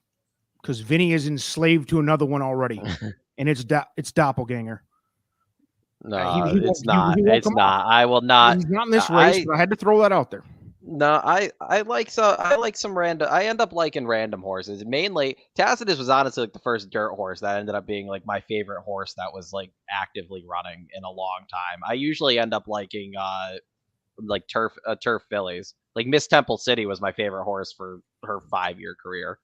because Vinny is enslaved to another one already, and it's Doppelganger. No, it's not. It's not. I will not. He's not in this race, but I had to throw that out there. No, I like some random. I end up liking random horses. Mainly, Tacitus was honestly like the first dirt horse that ended up being like my favorite horse that was like actively running in a long time. I usually end up liking like turf fillies. Like Miss Temple City was my favorite horse for her 5-year career.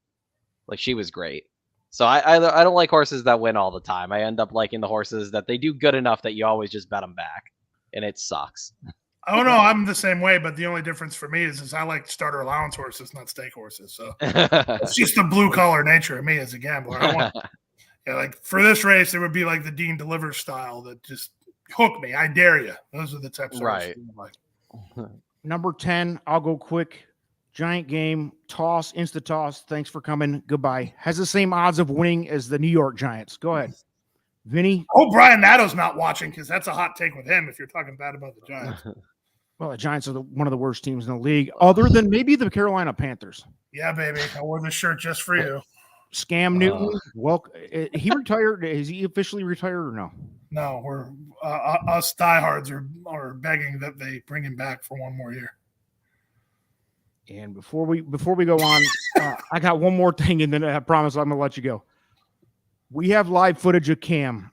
Like she was great. So I don't like horses that win all the time. I end up liking the horses that they do good enough that you always just bet them back, and it sucks. Oh no, I'm the same way, but the only difference for me is I like starter allowance horses, not stake horses. So it's just the blue collar nature of me as a gambler. I want, like for this race, it would be like the Dean Delivers style that just hook me. I dare you. Those are the types of Right. horses I like. Number 10, I'll go quick. Giant game, toss, insta toss. Thanks for coming. Goodbye. Has the same odds of winning as the New York Giants. Go ahead. Vinny. Oh, Brian Natto's not watching because that's a hot take with him if you're talking bad about the Giants. Well, the Giants are one of the worst teams in the league, other than maybe the Carolina Panthers. Yeah, baby. I wore this shirt just for you. Scam Newton. Well, he retired. Is he officially retired or no? No, we're us diehards are begging that they bring him back for one more year. And before we go on, I got one more thing, and then I promise I'm gonna let you go. We have live footage of Cam.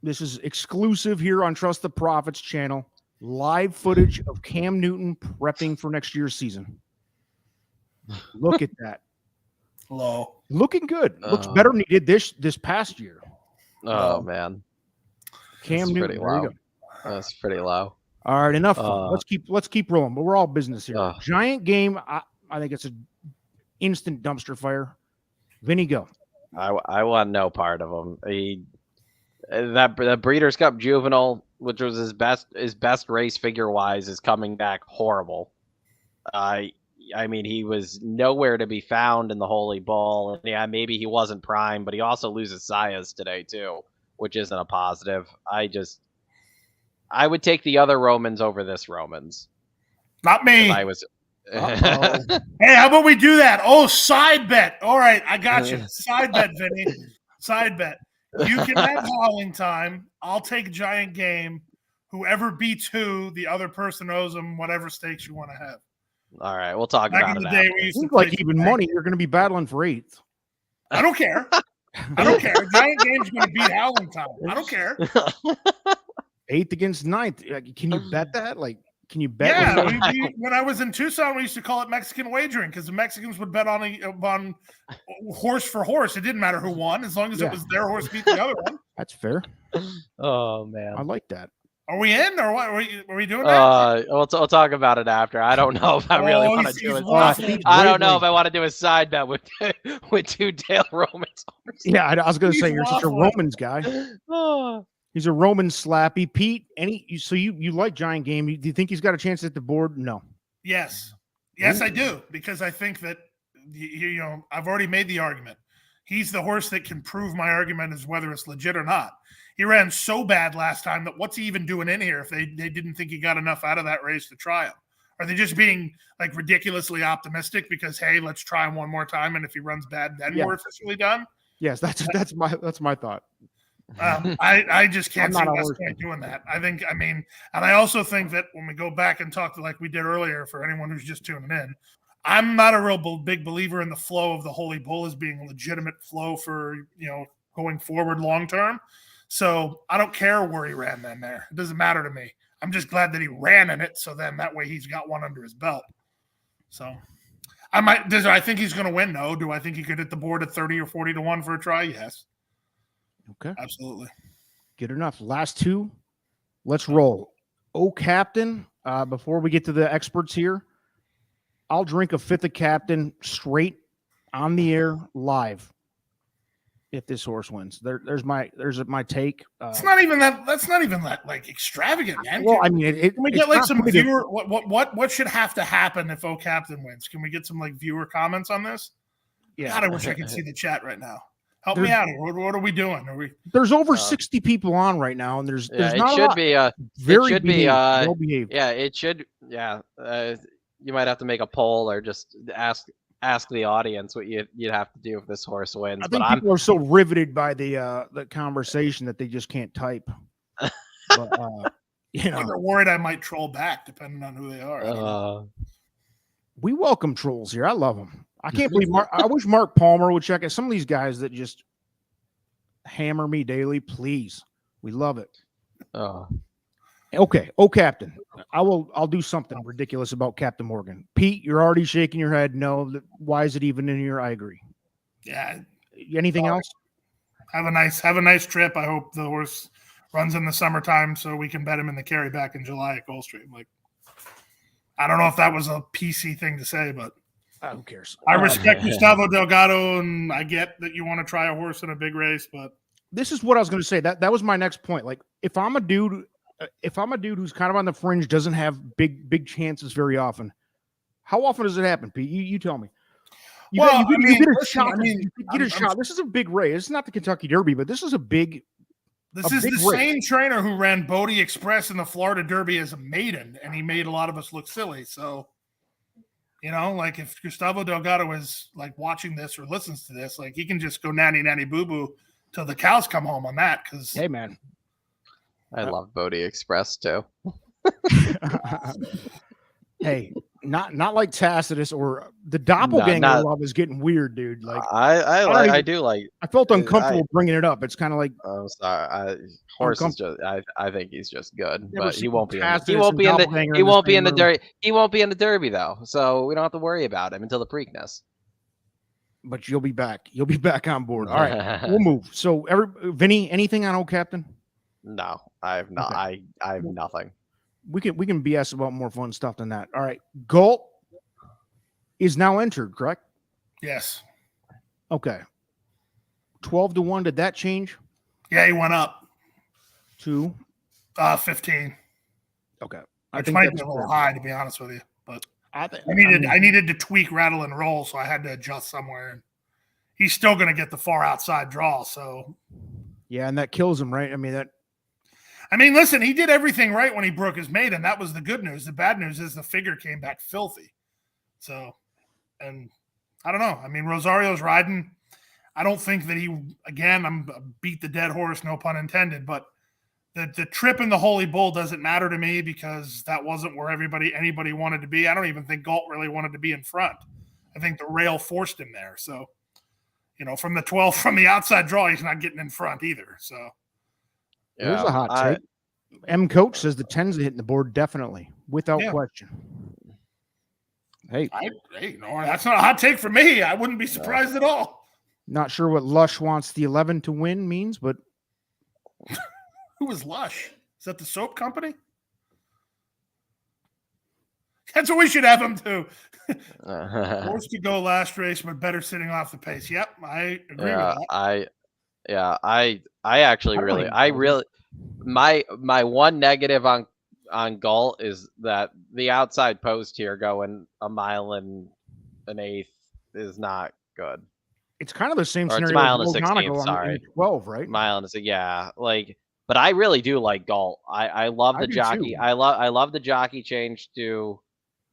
This is exclusive here on Trust the Profits channel. Live footage of Cam Newton prepping for next year's season. Look at that. Low. Looking good. Looks better than he did this past year. Oh man, Cam that's Newton. pretty low. That's pretty low. All right, enough. Let's keep rolling. But we're all business here. Giant game. I think it's an instant dumpster fire. Vinny, go. I want no part of him. That Breeders' Cup Juvenile, which was his best race figure wise, is coming back horrible. I mean, he was nowhere to be found in the Holy Bull. And yeah, maybe he wasn't prime, but he also loses Sayas today too, which isn't a positive. I would take the other Romans over this Romans. Not me. I was. Hey, how about we do that? Oh, side bet. All right, I got you. Side bet, Vinny. Side bet. You can have Howling Time. I'll take Giant Game. Whoever beats who, the other person owes them whatever stakes you want to have. All right, we'll talk Back about in the it. day, we used to like even money. You're going to be battling for 8th. I don't care. I don't care. Giant Game's going to beat Howling Time. I don't care. 8th against 9th. Can you bet that? Like, can you bet? Yeah, when I was in Tucson, we used to call it Mexican wagering because the Mexicans would bet on horse for horse. It didn't matter who won as long as it was their horse beat the other one. That's fair. Oh man, I like that. Are we in or what? Are we doing that? We'll talk about it after. I don't know if I really want to do it. I don't know if I want to do a side bet with 2 Dale Romans. Yeah, I was going to say you're such a Romans guy. He's a Roman slappy. Pete, so you like Giant Game. Do you think he's got a chance at the board? No. Yes, I do, because I think that I've already made the argument. He's the horse that can prove my argument as whether it's legit or not. He ran so bad last time that what's he even doing in here if they didn't think he got enough out of that race to try him? Are they just being like ridiculously optimistic because, hey, let's try him one more time, and if he runs bad, then we're officially done? Yes, that's my thought. I just can't see West Point doing that. And I also think that when we go back and talk like we did earlier, for anyone who's just tuning in, I'm not a real big believer in the flow of the Holy Bull as being a legitimate flow for, going forward long term. So I don't care where he ran then there. It doesn't matter to me. I'm just glad that he ran in it. So then that way he's got one under his belt. So I think he's going to win. No. Do I think he could hit the board at 30 or 40 to 1 for a try? Yes. Okay. Absolutely. Good enough. Last 2. Let's roll. Oh, Captain. Before we get to the experts here, I'll drink a 5th of Captain straight on the air live if this horse wins. There's my take. It's not even that. That's not even that like extravagant, man. Well, I mean, can we get like some viewer? What should have to happen if O Captain wins? Can we get some like viewer comments on this? Yeah. God, I wish I could see the chat right now. Help me out. What are we doing? There's over 60 people on right now, and there's not it should be very well behaved. Yeah, it should. Yeah, you might have to make a poll or just ask the audience what you'd have to do if this horse wins. I think people are so riveted by the conversation that they just can't type. But, You Or know, they're worried I might troll back, depending on who they are. I don't know. we welcome trolls here. I love them. I can't believe I wish Mark Palmer would check it. Some of these guys that just hammer me daily, please. We love it. Okay. Oh, Captain. I'll do something ridiculous about Captain Morgan. Pete, you're already shaking your head. No, why is it even in here? I agree. Yeah. Anything else? Have a nice trip. I hope the horse runs in the summertime so we can bet him in the carry back in July at Gulfstream. Like, I don't know if that was a PC thing to say, but who cares? I respect Gustavo Delgado, and I get that you want to try a horse in a big race, but this is what I was going to say. That was my next point. Like, if I'm a dude who's kind of on the fringe, doesn't have big chances very often, how often does it happen, Pete? You tell me. You get a shot. This is a big race. It's not the Kentucky Derby, but this is a big. This is the same trainer who ran Bodie Express in the Florida Derby as a maiden, and he made a lot of us look silly. So, like if Gustavo Delgado is like watching this or listens to this, like he can just go nanny boo boo till the cows come home on that. Because hey, man, I love Bodie Express too. Hey, not like Tacitus or the doppelganger love is getting weird, dude. Like I do like. I felt uncomfortable bringing it up. It's kind of like I'm sorry. Horse is just. I think he's just good, but he won't be. He won't be in the Derby. He won't be in the Derby though, so we don't have to worry about him until the Preakness. But you'll be back. You'll be back on board. All right, we'll move. So, Vinny, anything on Old Captain? No, I have not. Okay. I have nothing. We can BS about more fun stuff than that. All right. Galt is now entered, correct? Yes. Okay. 12-1. Did that change? Yeah, he went up to 15. Okay. Which might be a little high, to be honest with you. But I needed to tweak Rattle and Roll, so I had to adjust somewhere. And he's still going to get the far outside draw. So yeah, and that kills him, right? Listen, he did everything right when he broke his maiden. That was the good news. The bad news is the figure came back filthy. So, and I don't know. Rosario's riding. I don't think that I'm beat the dead horse, no pun intended, but the trip in the Holy Bull doesn't matter to me because that wasn't where anybody wanted to be. I don't even think Galt really wanted to be in front. I think the rail forced him there. So, from the 12, from the outside draw, he's not getting in front either. So. Yeah, there's a hot take. M Coach says the 10's hitting the board definitely, without question. Hey, no, that's not a hot take for me. I wouldn't be surprised at all. Not sure what Lush wants the 11 to win means, but who is Lush? Is that the soap company? That's what we should have him do. Forced to go last race, but better sitting off the pace. Yep, I agree with that. I actually really my one negative on Galt is that the outside post here going a mile and an eighth is not good. It's kind of the same scenario. It's a mile and a 16th, sorry. 12, right? Mile and a but I really do like Galt. I love the jockey. Too. I love the jockey change to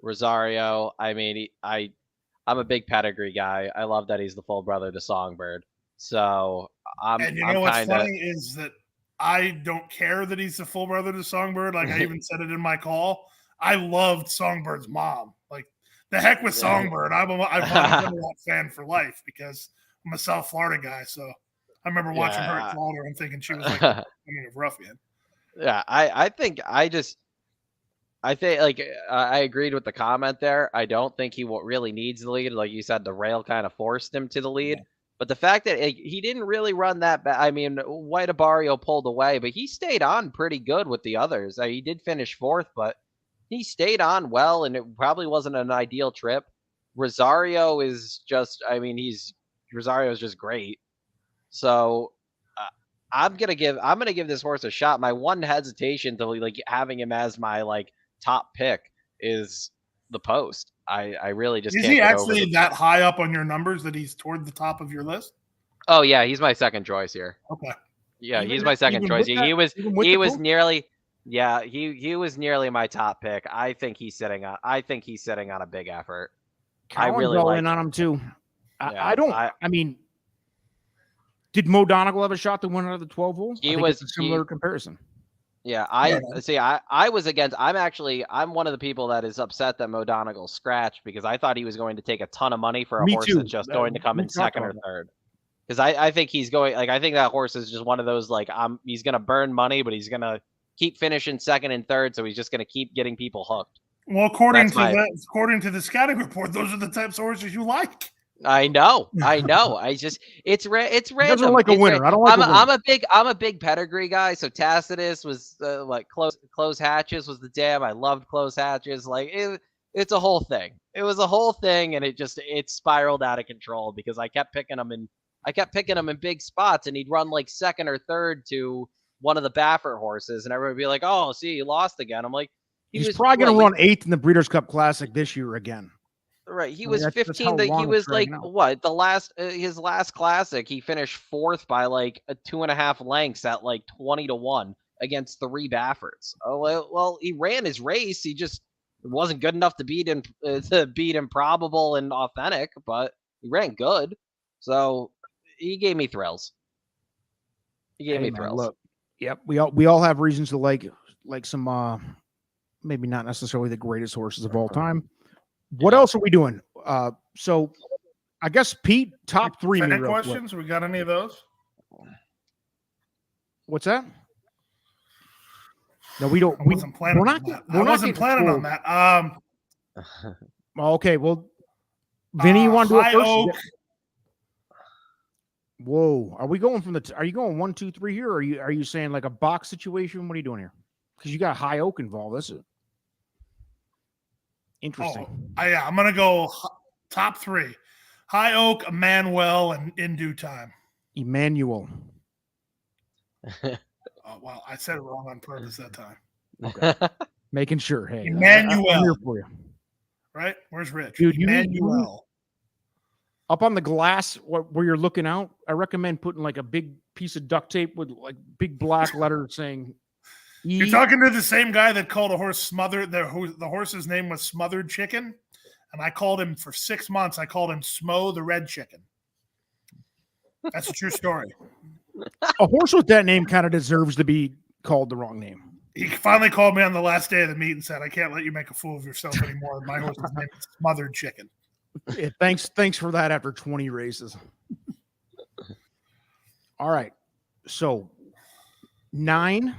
Rosario. I'm a big pedigree guy. I love that he's the full brother to Songbird. So what's funny is that I don't care that he's the full brother to Songbird. Like I even said it in my call. I loved Songbird's mom. Like the heck with Songbird. I've been a fan for life because I'm a South Florida guy. So I remember watching her at Florida and thinking she was like a ruffian. Yeah, I think I agreed with the comment there. I don't think he really needs the lead. Like you said, the rail kind of forced him to the lead. Yeah. But the fact that he didn't really run that bad. White Abario pulled away, but he stayed on pretty good with the others. He did finish fourth, but he stayed on well, and it probably wasn't an ideal trip. Rosario is just, Rosario is just great. So I'm gonna give this horse a shot. My one hesitation to having him as my top pick is the post. I really just is he actually that high up on your numbers that he's toward the top of your list? Oh yeah, he's my second choice here. Okay. Yeah, he's my second choice. He was nearly my top pick. I think he's sitting on a big effort. I really like in on him too. Did Mo Donegal have a shot to win out of the 12 hole? He was a similar comparison. Yeah, Fair I enough. see. I was against. I'm one of the people that is upset that Mo Donegal scratched because I thought he was going to take a ton of money for a Me horse too. that's just going to come We in talked second about or that. third. Because I think he's going like I think that horse is just one of those like he's gonna burn money, but he's gonna keep finishing second and third, so he's just gonna keep getting people hooked. Well, according That's my- to the scouting report, those are the types of horses you like. I know. I just it's He random. doesn't like a It's winner. I don't like a winner. I'm a big pedigree guy. So Tacitus was like close hatches was the dam. I loved close hatches. Like it's a whole thing. It was a whole thing, and it spiraled out of control because I kept picking him in big spots, and he'd run like second or third to one of the Baffert horses, and everybody would be like, "Oh, see, he lost again." I'm like, He's probably going to run 8th in the Breeders' Cup Classic this year again. Right, he I mean, was that's 15. how He long was it's like dragging out. what the last his last classic. He finished 4th by like a 2.5 lengths at like 20-1 against 3 Bafferts. Oh well, he ran his race. He just wasn't good enough to beat Improbable and Authentic, but he ran good. So he gave me thrills. He gave Hey, me man, thrills. look, yep, we all have reasons to like some maybe not necessarily the greatest horses of all time. What Yeah. else are we doing? So I guess Pete, top 3 me Fan real quick. questions? We got any of those? What's that? No, we don't. I wasn't planning we're on not. that. We're I not wasn't getting planning on trolled. that. Okay, well, Vinny, you want to do it High first? Oak. Whoa, are we going from the? Are you going 1, 2, 3 here? Or are you saying like a box situation? What are you doing here? Because you got High Oak involved. That's it. Interesting. Yeah, I'm gonna go top 3: High Oak, Emmanuel, and In Due Time. Emmanuel. Oh, well, I said it wrong on purpose that time. Okay. Making sure. Hey, Emmanuel. I'm here for you. Right? Where's Rich? Dude, you need- Emmanuel. Up on the glass where you're looking out, I recommend putting like a big piece of duct tape with like big black letter saying E. You're talking to the same guy that called a horse smothered. The horse's name was Smothered Chicken, and I called him for 6 months. I called him Smo the Red Chicken. That's a true story. A horse with that name kind of deserves to be called the wrong name. He finally called me on the last day of the meet and said, "I can't let you make a fool of yourself anymore. My horse's name is Smothered Chicken." Yeah, thanks for that after 20 races. All right. So 9.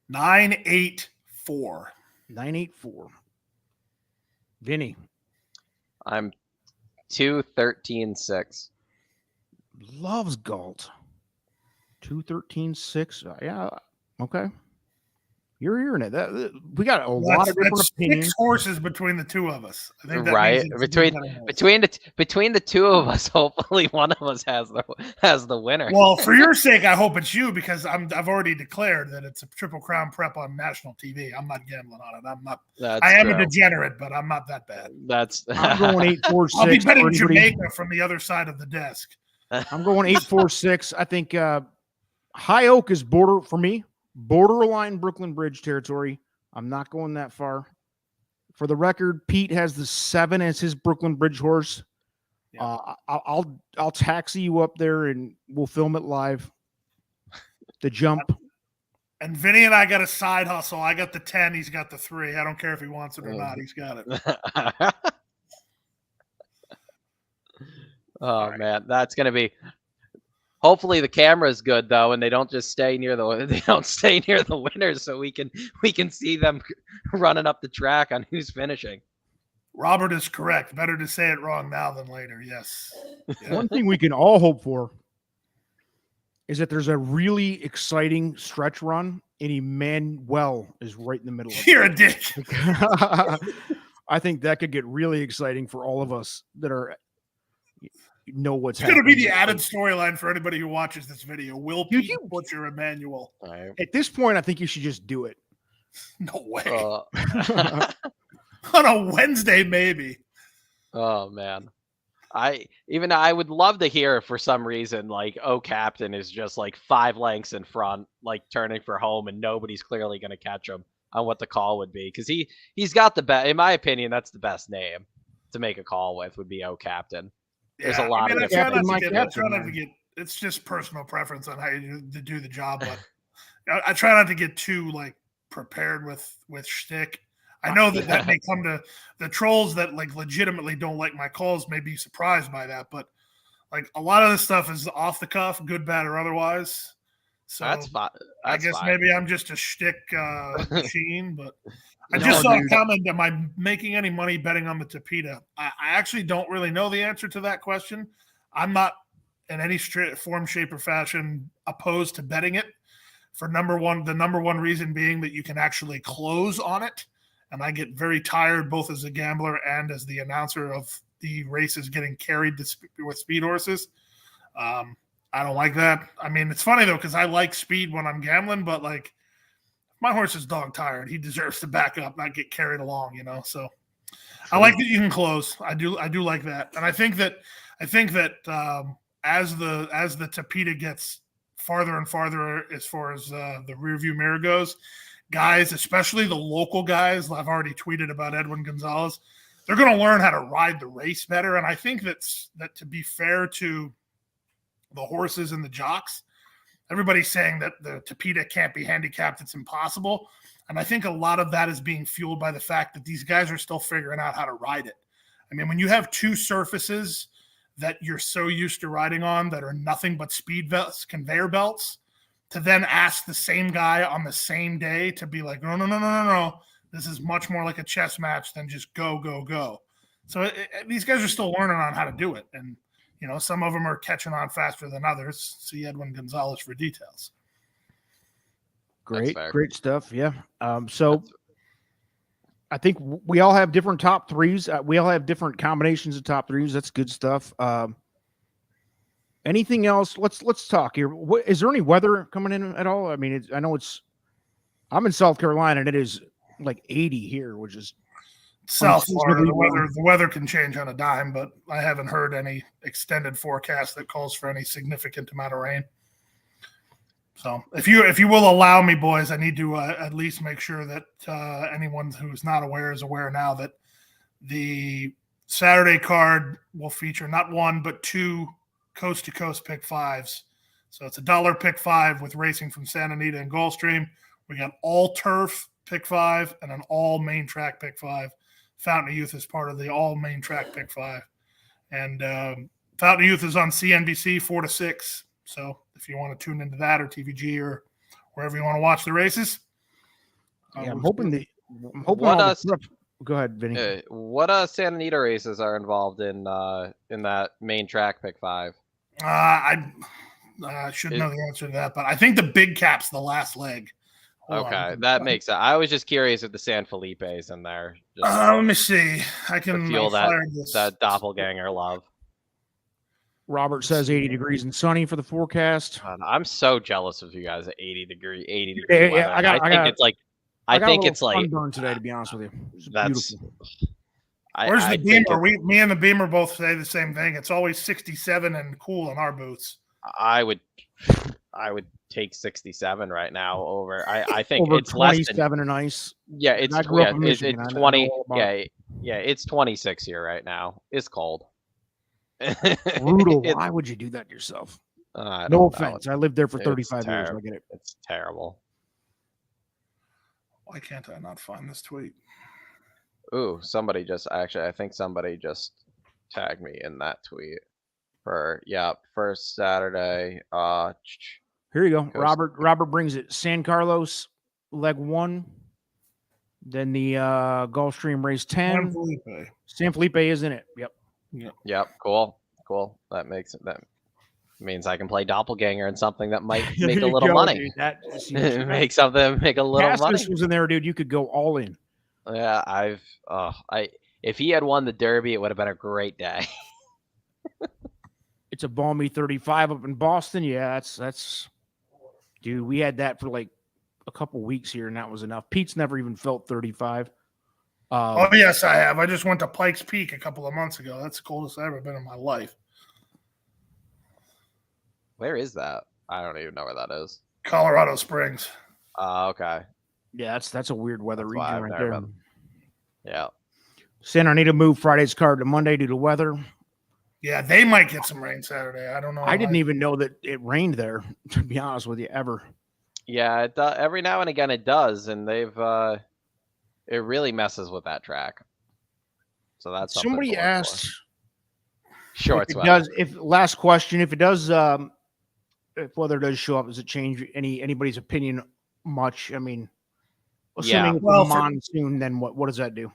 984. 984. Vinny. I'm 2-13-6. Loves Galt. 2-13-6. Yeah. Okay. You're hearing it. We got a lot of different That's opinions. 6 horses between the 2 of us. I think that Right, means it's between the 2 of us, hopefully one of us has the winner. Well, for your sake, I hope it's you because I've already declared that it's a Triple Crown prep on national TV. I'm not gambling on it. I'm not. I am a degenerate, but I'm not that bad. I'm going 8-4-6. I'll be betting Jamaica from the other side of the desk. I'm going 8-4-6. I think High Oak is borderline Brooklyn Bridge territory. I'm not going that far. For the record, Pete has the 7 as his Brooklyn Bridge horse. Yeah. I'll taxi you up there and we'll film it live. The jump. And Vinny and I got a side hustle. I got the 10. He's got the 3. I don't care if he wants it or not. He's got it. Oh man, that's gonna be. Hopefully the camera's good though, and they don't stay near the winners, so we can see them running up the track on who's finishing. Robert is correct. Better to say it wrong now than later. Yes. Yeah. One thing we can all hope for is that there's a really exciting stretch run, and Emmanuel is right in the middle of it. You're a dick. I think that could get really exciting for all of us that know what's happening. It's going to be the added storyline for anybody who watches this video. Will Pete butcher Emmanuel? At this point, I think you should just do it. No way. On a Wednesday, maybe. Oh man. I would love to hear for some reason like Captain is just like 5 lengths in front, like turning for home, and nobody's clearly going to catch him on what the call would be, because he's got the best. In my opinion, that's the best name to make a call with would be Captain. There's a lot of I try not to get. It's just personal preference on how you do the job, but I try not to get too like prepared with shtick. I know that may come to the trolls that like legitimately don't like my calls may be surprised by that, but like a lot of this stuff is off the cuff, good, bad, or otherwise. So That's fine. I guess fine. maybe I'm just a shtick machine, but I just saw a comment. Am I making any money betting on the Tapita? I actually don't really know the answer to that question. I'm not in any form, shape, or fashion opposed to betting it. For the number one reason being that you can actually close on it. And I get very tired both as a gambler and as the announcer of the races getting carried with speed horses. I don't like that. I mean, it's funny though, because I like speed when I'm gambling, but like my horse is dog tired. He deserves to back up, not get carried along, you know? So I like that you can close. I do like that. And I think that as the Tapita gets farther and farther as far as the rear view mirror goes, guys, especially the local guys, I've already tweeted about Edwin Gonzalez, they're going to learn how to ride the race better. And I think that to be fair to the horses and the jocks, everybody's saying that the Tapita can't be handicapped. It's impossible. And I think a lot of that is being fueled by the fact that these guys are still figuring out how to ride it. I mean, when you have two surfaces that you're so used to riding on that are nothing but speed belts, conveyor belts, to then ask the same guy on the same day to be like, no. This is much more like a chess match than just go, go, go. So these guys are still learning on how to do it. And, you know, some of them are catching on faster than others. See Edwin Gonzalez for details. Great stuff. Yeah. So I think we all have different top threes. We all have different combinations of top threes. That's good stuff. Anything else? Let's talk here. Is there any weather coming in at all? I mean, I'm in South Carolina and it is like 80 here, which is South Florida. The weather can change on a dime, but I haven't heard any extended forecast that calls for any significant amount of rain. So if you will allow me, boys, I need to at least make sure that anyone who's not aware is aware now that the Saturday card will feature not one but two coast-to-coast pick fives. So it's $1 pick five with racing from Santa Anita and Gulfstream. We got all turf pick five and an all main track pick five. Fountain of Youth is part of the all main track pick five. And Fountain of Youth is on CNBC 4 to 6. So if you want to tune into that or TVG or wherever you want to watch the races. Yeah, I'm hoping go ahead, Vinny. What Santa Anita races are involved in that main track pick five? I should know the answer to that, but I think the big cap's the last leg. Okay, that makes sense. I was just curious if the San Felipe is in there. Let me see. I can feel that doppelganger love. Robert says 80 degrees and sunny for the forecast. I'm so jealous of you guys at 80 degree yeah, I think it's like sunburn today, to be honest with you. That's beautiful. Where's the Beamer? Me and the Beamer both say the same thing. It's always 67 and cool in our boots. I would take 67 right now over. I think over it's less than 27 and ice. Yeah, it's 20. Yeah, it's 26 here right now. It's cold. Brutal. Why would you do that to yourself? No offense. I lived there for 35 years. I get it. It's terrible. Why can't I not find this tweet? Ooh, I think somebody just tagged me in that tweet for Saturday. Here you go. Robert brings it. San Carlos, leg 1. Then the Gulfstream race 10. San Felipe is in it. Yep. Yep. Cool. That means I can play doppelganger in something that might make a little money. Dude, make a little money. This was in there, dude. You could go all in. Yeah, if he had won the Derby, it would have been a great day. It's a balmy 35 up in Boston. Yeah, that's dude. We had that for like a couple weeks here, and that was enough. Pete's never even felt 35. Oh yes, I have. I just went to Pikes Peak a couple of months ago. That's the coldest I've ever been in my life. Where is that? I don't even know where that is. Colorado Springs. Okay. Yeah, that's a weird weather region right there. Yeah. Santa Anita moved Friday's card to Monday due to weather. Yeah, they might get some rain Saturday. I don't know. I didn't even know that it rained there, to be honest with you, ever. Yeah, it every now and again it does, and they've it really messes with that track. So that's something Somebody to look asked for. Short if it sweater. does. If last question, if it does, if weather does show up, does it change anybody's opinion much? I mean, assuming it's Well, a monsoon, then what does that do?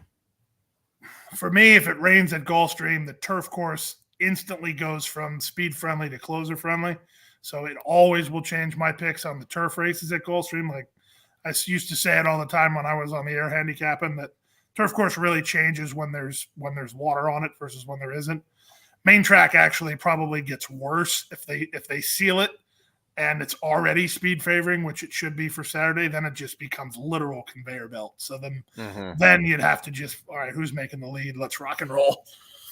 For me, if it rains at Gulfstream, the turf course instantly goes from speed friendly to closer friendly. So it always will change my picks on the turf races at Gulfstream. Like I used to say it all the time when I was on the air handicapping, that turf course really changes when there's water on it versus when there isn't. Main track actually probably gets worse if they seal it and it's already speed favoring, which it should be for Saturday. Then it just becomes literal conveyor belt. So then you'd have to just, all right, who's making the lead? Let's rock and roll.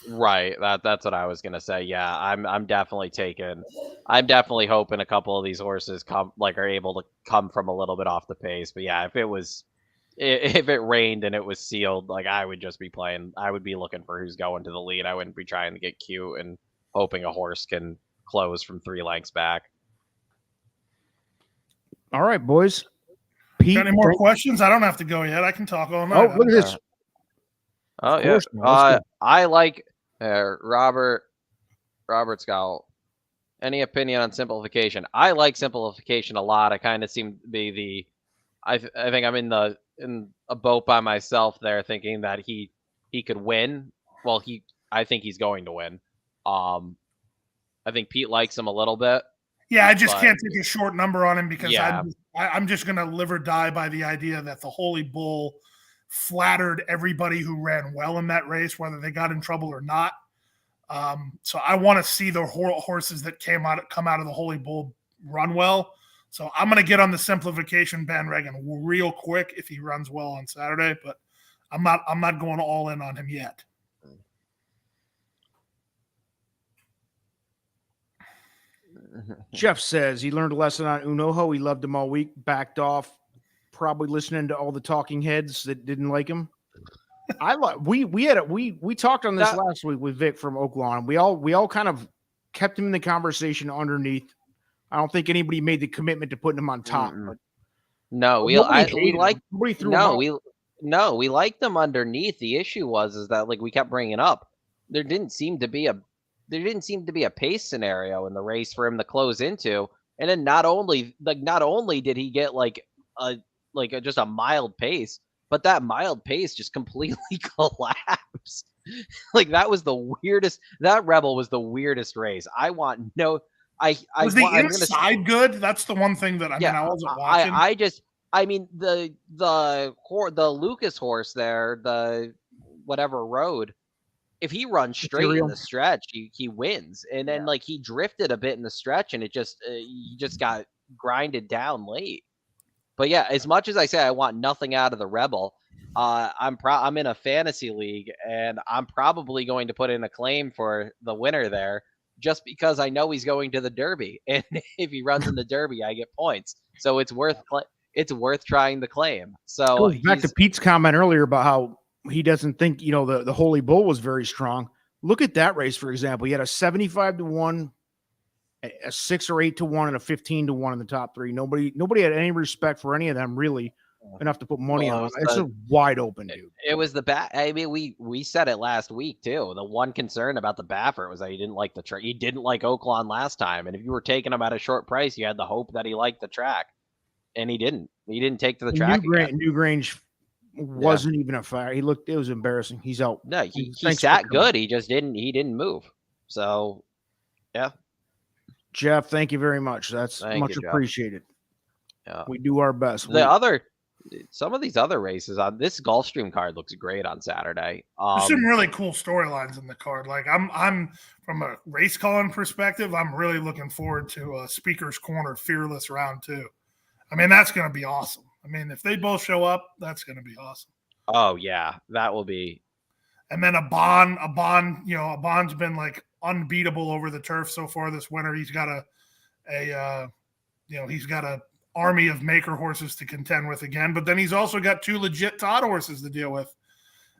Right. That's what I was gonna say. Yeah, I'm definitely hoping a couple of these horses are able to come from a little bit off the pace. But yeah, if it rained and it was sealed, like I would just be playing. I would be looking for who's going to the lead. I wouldn't be trying to get cute and hoping a horse can close from 3 lengths back. All right, boys. Pete, got any more questions? I don't have to go yet. I can talk all night. Oh, look at this. Oh yeah. I like Robert Scout. Any opinion on simplification? I like simplification a lot. I kind of seem to be I think I'm in a boat by myself there, thinking that he could win. Well, I think he's going to win. I think Pete likes him a little bit. Yeah, I just can't take a short number on him because Yeah. I'm just going to live or die by the idea that the Holy Bull flattered everybody who ran well in that race, whether they got in trouble or not. So I want to see the horses that come out of the Holy Bull run well. So I'm going to get on the simplification bandwagon real quick if he runs well on Saturday, but I'm not going all in on him yet. Jeff says he learned a lesson on Unoho. He loved him all week, backed off, probably listening to all the talking heads that didn't like him. We talked on this last week with Vic from Oaklawn. We all kind of kept him in the conversation underneath. I don't think anybody made the commitment to putting him on top. But no, we liked them underneath. The issue was that like we kept bringing up, there didn't seem to be a pace scenario in the race for him to close into. And then not only did he get just a mild pace, but that mild pace just completely collapsed. Like that was the weirdest. That Rebel was the weirdest race. Was the inside good? That's the one thing that I wasn't watching. The Lucas horse there, the whatever road, if he runs straight in the stretch, he wins. And then he drifted a bit in the stretch, and he just got grinded down late. But yeah, as much as I say I want nothing out of the Rebel, I'm in a fantasy league, and I'm probably going to put in a claim for the winner there, just because I know he's going to the Derby, and if he runs in the Derby, I get points. So it's worth trying the claim. So goes back to Pete's comment earlier about how he doesn't think the Holy Bull was very strong. Look at that race, for example. He had a 75-1, a 6 or 8-1, and a 15-1 in the top 3. Nobody had any respect for any of them, really, enough to put money on. It's a wide open, dude. It was the I mean, we said it last week too. The one concern about the Baffert was that he didn't like the track. He didn't like Oaklawn last time, and if you were taking him at a short price, you had the hope that he liked the track, and he didn't. He didn't take to the track. Newgrange wasn't even a fire. It was embarrassing. He's out. No, he sat good. He just didn't move. So, yeah. Jeff, thank you very much. That's much appreciated. Yeah. We do our best. Some of these other races on this Gulfstream card looks great on Saturday. There's some really cool storylines in the card. Like I'm from a race calling perspective, I'm really looking forward to Speaker's Corner Fearless round 2. I mean, that's going to be awesome. I mean, if they both show up, that's going to be awesome. Oh yeah, that will be. And then a Bond's been like unbeatable over the turf so far this winter. He's got he's got a army of maker horses to contend with again, but then he's also got 2 legit Todd horses to deal with.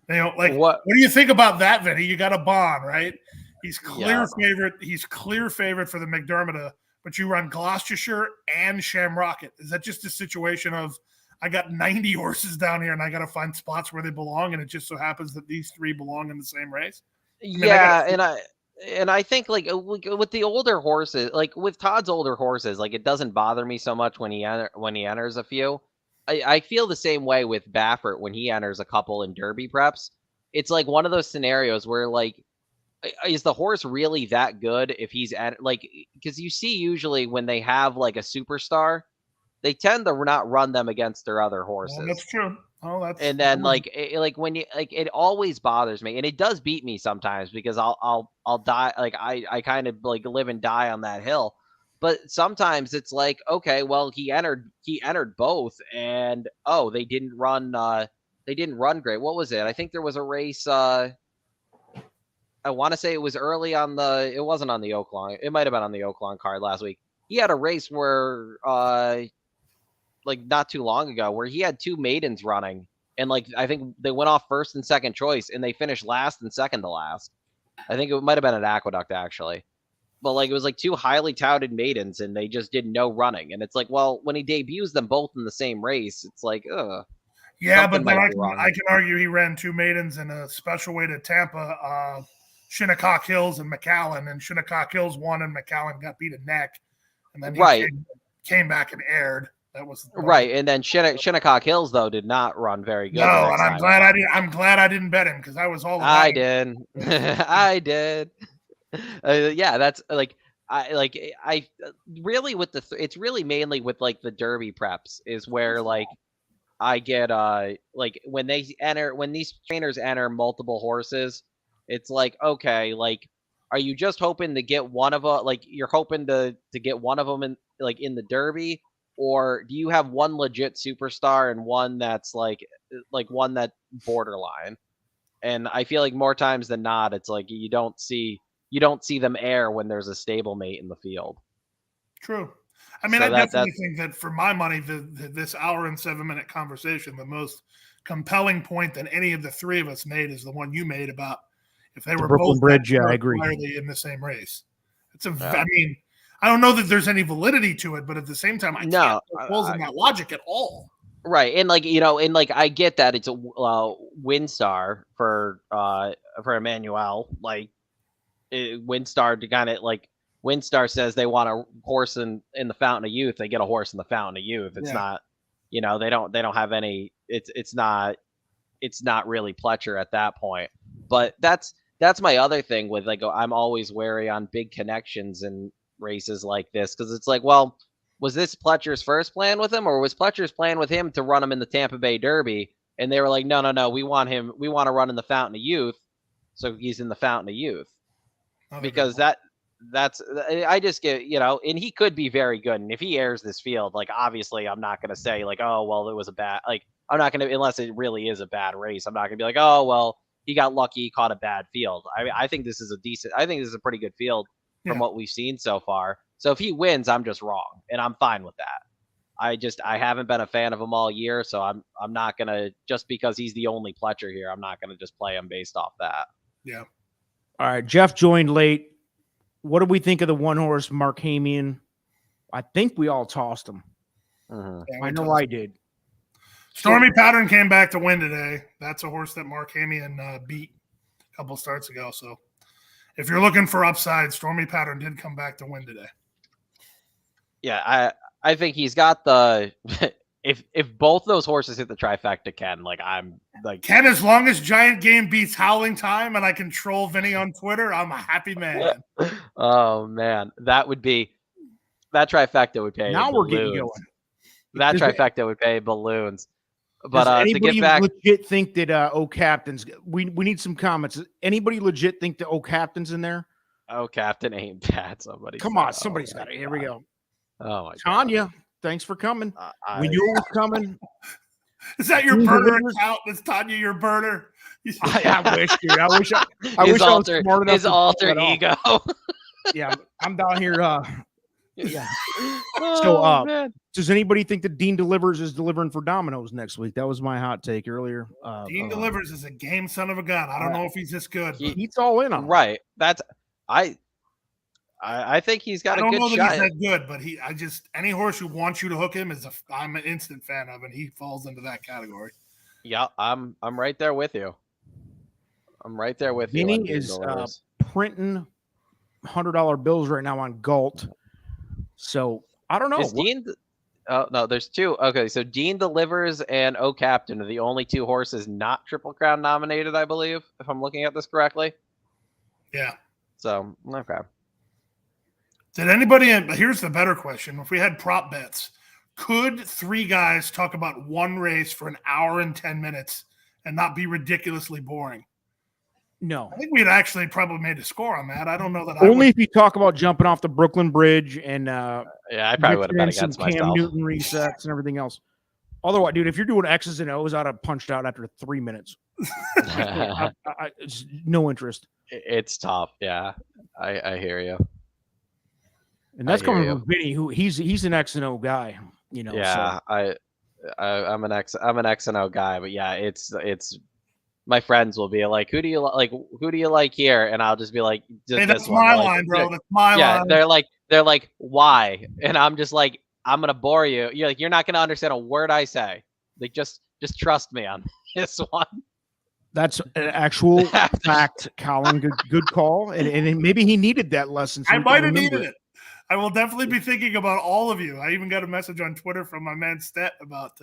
What do you think about that, Vinny? You got a Bond, right? He's clear favorite. He's clear favorite for the McDermott but you run Gloucestershire and Shamrocket. Is that just a situation of I got 90 horses down here and I got to find spots where they belong, and it just so happens that these 3 belong in the same race? And I think like with the older horses, like with Todd's older horses, like it doesn't bother me so much when he enters a few. I feel the same way with Baffert when he enters a couple in Derby preps. It's like one of those scenarios where like, is the horse really that good if he's at like, because you see usually when they have like a superstar, they tend to not run them against their other horses. Well, that's true. Oh, that's and then like when you like, it always bothers me, and it does beat me sometimes because I'll die. Like I kind of like live and die on that hill. But sometimes it's like, okay, well he entered both, and they didn't run great. What was it? I think there was a race. I want to say it was early on it wasn't on the Oaklawn. It might have been on the Oaklawn card last week. He had a race where like not too long ago where he had 2 maidens running, and like I think they went off first and second choice and they finished last and second to last. I think it might have been an Aqueduct actually. But like it was like 2 highly touted maidens and they just did no running. And it's like, well, when he debuts them both in the same race, it's like, yeah, but then I can argue he ran 2 maidens in a special way to Tampa, Shinnecock Hills and McAllen, and Shinnecock Hills won and McAllen got beat a neck, and then he came back and aired. That was right, and then Shinnecock Hills though did not run very good. No, and I'm glad I didn't bet him because I was all about I did. I did. Yeah, that's like I really with it's really mainly with like the Derby preps is where like I get like when these trainers enter multiple horses, it's like, okay, like are you just hoping to get one of them, like you're hoping to get one of them in like in the Derby, or do you have one legit superstar and one that's like one that borderline? And I feel like more times than not, it's like you don't see them air when there's a stablemate in the field. True. I mean, I definitely think that for my money, this hour and 7-minute conversation, the most compelling point that any of the 3 of us made is the one you made about if they were Brooklyn both Bridge. Yeah, I agree. In the same race. I mean, I don't know that there's any validity to it, but at the same time, I can't oppose in that logic at all. Right, and like and like I get that it's a Windstar for Emmanuel, like Windstar to kind of like Windstar says they want a horse in the Fountain of Youth, they get a horse in the Fountain of Youth. It's not, they don't have any. It's not really Pletcher at that point. But that's my other thing with like I'm always wary on big connections and races like this because it's like, well, was this Pletcher's first plan with him, or was Pletcher's plan with him to run him in the Tampa Bay Derby? And they were like, no, we want to run in the Fountain of Youth, so he's in the Fountain of Youth. Because that's I just get, and he could be very good. And if he airs this field, like obviously I'm not gonna say like, oh well, it was a bad, like I'm not gonna, unless it really is a bad race, I'm not gonna be like, oh well, he got lucky, he caught a bad field. I think this is a pretty good field from what we've seen so far. So if he wins, I'm just wrong, and I'm fine with that. I haven't been a fan of him all year, so I'm not gonna, just because he's the only Pletcher here, I'm not gonna just play him based off that. Yeah. All right, Jeff joined late. What do we think of the 1-horse Markhamian? I think we all tossed him. Mm-hmm. Yeah, I know I did. Stormy Pattern came back to win today. That's a horse that Markhamian beat a couple starts ago. So if you're looking for upside, Stormy Pattern did come back to win today. Yeah, I think he's got the if both those horses hit the trifecta, Ken, like I'm like Ken, as long as Giant Game beats Howling Time and I control Vinny on Twitter, I'm a happy man. Oh man, that trifecta would pay. Now balloons. We're getting going. That trifecta would pay balloons. But does to anybody get back, legit think that Captain's? We need some comments. Does anybody legit think that Captain's in there? Captain ain't bad. Come on, somebody's got it. Here we go. Oh my Tanya, God. Thanks for coming. We knew it was coming. Is that your burner account? Is Tanya your burner? I wish, dude. I wish I was smart enough. His alter ego. Yeah, I'm down here. Yeah. Man. Does anybody think that Dean Delivers is delivering for Domino's next week? That was my hot take earlier. Dean Delivers is a game son of a gun. I don't know if he's this good. He's all in on right. That's I think he's got I a don't good know that shot. he's that good, but any horse who wants you to hook him I'm an instant fan of, and he falls into that category. Yeah, I'm right there with you. I'm right there with you. Vinny is printing $100 bills right now on Galt. So I don't know. Is Dean? Oh no, there's two. Okay, so Dean Delivers and O Captain are the only two horses not Triple Crown nominated, I believe, if I'm looking at this correctly. Yeah. So okay. Did anybody? Here's the better question: if we had prop bets, could three guys talk about one race for an hour and 10 minutes and not be ridiculously boring? No. I think we'd actually probably made a score on that. I don't know that. Only if you talk about jumping off the Brooklyn Bridge and yeah, I probably would have bet against Cam myself. Newton resets and everything else. Otherwise, dude, if you're doing X's and O's, I'd have punched out after 3 minutes. It's no interest. It's tough. Yeah, I hear you. And that's coming from Vinny, who he's an X and O guy. You know. Yeah, so. I'm an X and O guy, but yeah, it's. My friends will be like, "Who do you like here?" And I'll just be like, "Hey, that's my line, bro. That's my line." Yeah, they're like, "Why?" And I'm just like, "I'm gonna bore you. You're not gonna understand a word I say. Like, just trust me on this one." That's an actual fact, Colin. Good call, and maybe he needed that lesson. So I might have needed it. I will definitely be thinking about all of you. I even got a message on Twitter from my man Stet about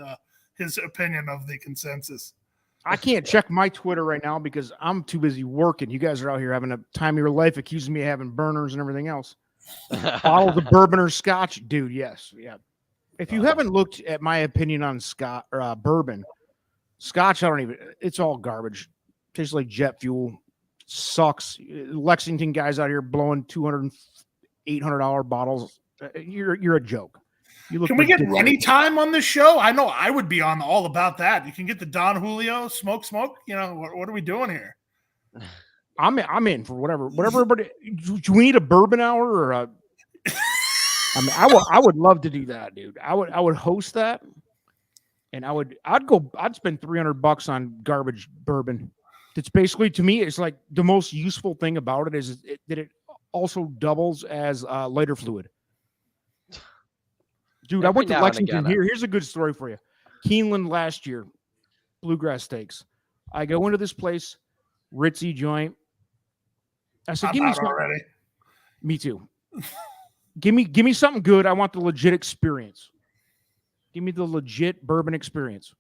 his opinion of the consensus. I can't check my Twitter right now because I'm too busy working. You guys are out here having a time of your life, accusing me of having burners and everything else. Bottles of bourbon or scotch, dude. Yes, yeah. If you haven't looked at my opinion on bourbon, scotch, it's all garbage. Tastes like jet fuel. Sucks. Lexington guys out here blowing $200, $800 bottles. You're a joke. Can we get runny time on this show? I know I would be on all about that. You can get the Don Julio smoke. You know, what are we doing here? I'm in for whatever. Everybody, do we need a bourbon hour or a? I mean, I would love to do that, dude. I would host that, and I'd spend $300 on garbage bourbon. It's basically, to me, it's like the most useful thing about it is that it also doubles as lighter fluid. Dude, I went to Lexington here. Here's a good story for you. Keeneland last year, Bluegrass Steaks. I go into this place, ritzy joint. I said, "Give me something." Already. Me too. Give me something good. I want the legit experience. Give me the legit bourbon experience.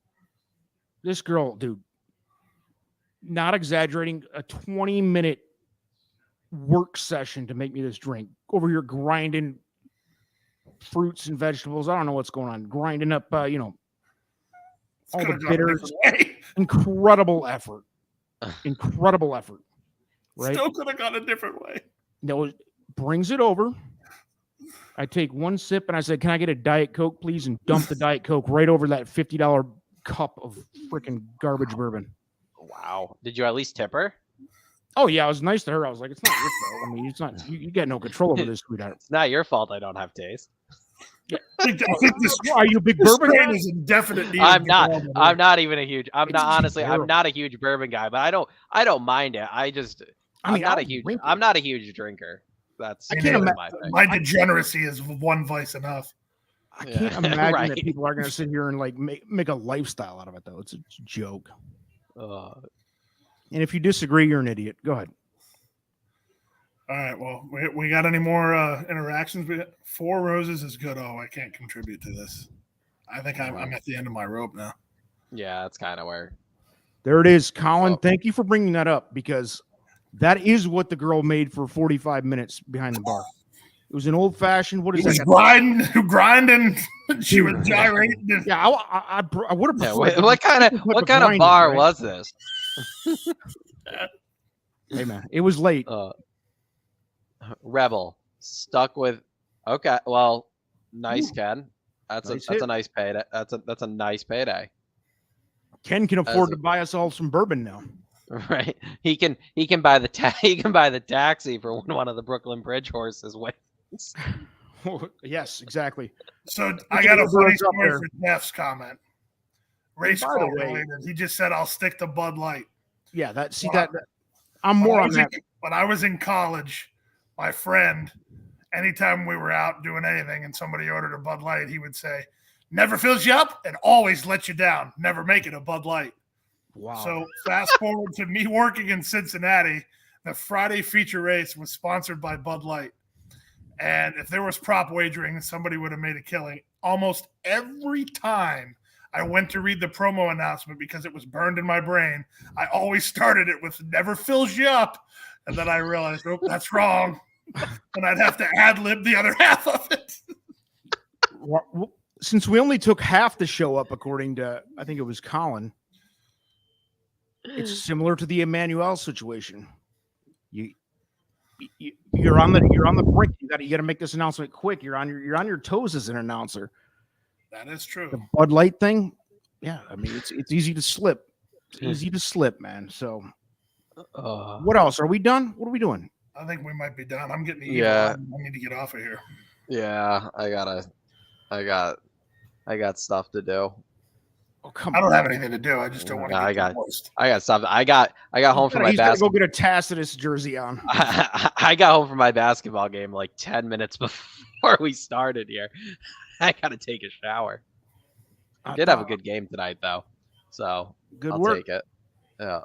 This girl, dude, not exaggerating, a 20-minute work session to make me this drink. Over here grinding fruits and vegetables. I don't know what's going on. Grinding up, all the bitters. Incredible effort. Right? Still could have gone a different way. No, brings it over. I take one sip and I said, "Can I get a Diet Coke, please?" And dump the Diet Coke right over that $50 cup of freaking garbage bourbon. Wow. Did you at least tip her? Oh, yeah. I was nice to her. I was like, "It's not your fault. I mean, it's not. You got no control over this, sweetheart. It's not your fault I don't have taste." Yeah. Are you a big bourbon guy? I'm not. I'm not even a huge. I'm not a huge bourbon guy, but I don't mind it. I'm not a huge drinker. That's I can't imagine. My degeneracy is one vice enough. I can't imagine that people are going to sit here and like make a lifestyle out of it, though. It's a joke. And if you disagree, you're an idiot. Go ahead. All right. Well, we got any more interactions? Four Roses is good. Oh, I can't contribute to this. I think I'm at the end of my rope now. Yeah, that's kind of where. There it is, Colin. Thank you for bringing that up because that is what the girl made for 45 minutes behind the bar. It was an old fashioned. What is that? Grinding. She was gyrating. Yeah, I would have. Yeah, what kind of bar was this? Hey man, it was late. Rebel stuck with. Okay, well, nice, Ken. That's a nice payday. That's a nice payday. Ken can afford to buy us all some bourbon now. Right, he can buy the taxi for one of the Brooklyn Bridge horses wins. Yes, exactly. So I got a funny story for Jeff's comment. Race car related. He just said, "I'll stick to Bud Light." Yeah, that I'm more on that. When I was in college, my friend anytime we were out doing anything and somebody ordered a Bud Light, he would say, "Never fills you up and always lets you down. Never make it a Bud Light." Wow. So fast forward to me working in Cincinnati, the Friday feature race was sponsored by Bud Light. And if there was prop wagering, somebody would have made a killing. Almost every time I went to read the promo announcement because it was burned in my brain, I always started it with "never fills you up." And then I realized, oh, that's wrong. And I'd have to ad-lib the other half of it. Since we only took half the show up, according to, I think it was Colin, it's similar to the Emmanuel situation. You're on the brink. You got to make this announcement quick. You're on your toes as an announcer. That is true. The Bud Light thing, yeah. I mean, it's easy to slip. It's easy to slip, man. So, what else? Are we done? What are we doing? I think we might be done. I'm getting Yeah. I need to get off of here. Yeah, I got stuff to do. Oh, come I on. don't have anything to do. I just don't want to I get got divorced. I got stuff. I got home from my He's got to basketball. go get a Tacitus jersey on. I got home from my basketball game like 10 minutes before we started here. I got to take a shower. I did have a good game tonight, though, so Good I'll work. take it. Yeah,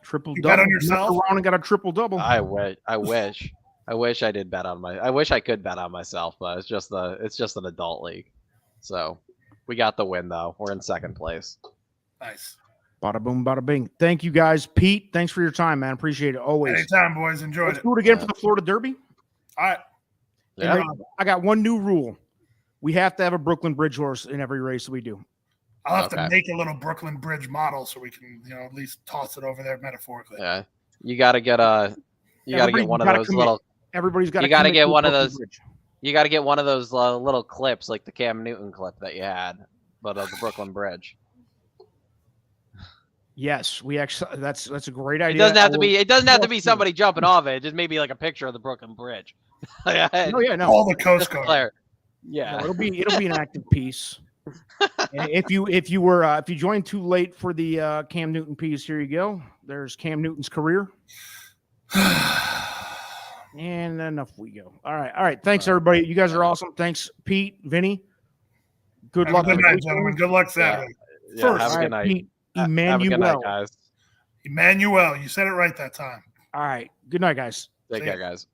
Triple You double. bet on yourself? Messed around and got a triple double. I wish I did bet on my. I wish I could bet on myself, but it's just an adult league. So we got the win, though. We're in second place. Nice. Bada boom, bada bing. Thank you, guys. Pete, thanks for your time, man. Appreciate it always. Anytime, boys. Enjoyed Let's it. do it again for the Florida Derby. All right. Yeah. And I got one new rule. We have to have a Brooklyn Bridge horse in every race that we do. I'll have to Okay. make a little Brooklyn Bridge model so we can, at least toss it over there metaphorically. Yeah, you got to get a. You got to get one of those little. Everybody's got. You got to get one of those. You got to get one of those little clips, like the Cam Newton clip that you had, but of the Brooklyn Bridge. Yes, we actually. That's a great idea. It doesn't have to be. It doesn't have to Well, be somebody jumping off it. Just maybe like a picture of the Brooklyn Bridge. Oh yeah, no. All the Coast Just Guard. Claire. No, Yeah. it'll be an active piece. And if you joined too late for the Cam Newton piece, here you go. There's Cam Newton's career. And enough we go. All right. Thanks everybody. You guys are awesome. Thanks, Pete, Vinny. Good Have luck. a good this night, weekend. gentlemen. Good luck Saturday. Yeah, First. have a All good right, night. Pete, Have a good night, Emmanuel. guys. Emmanuel. You said it right that time. All right. Good night, guys. Take See ya. care, guys.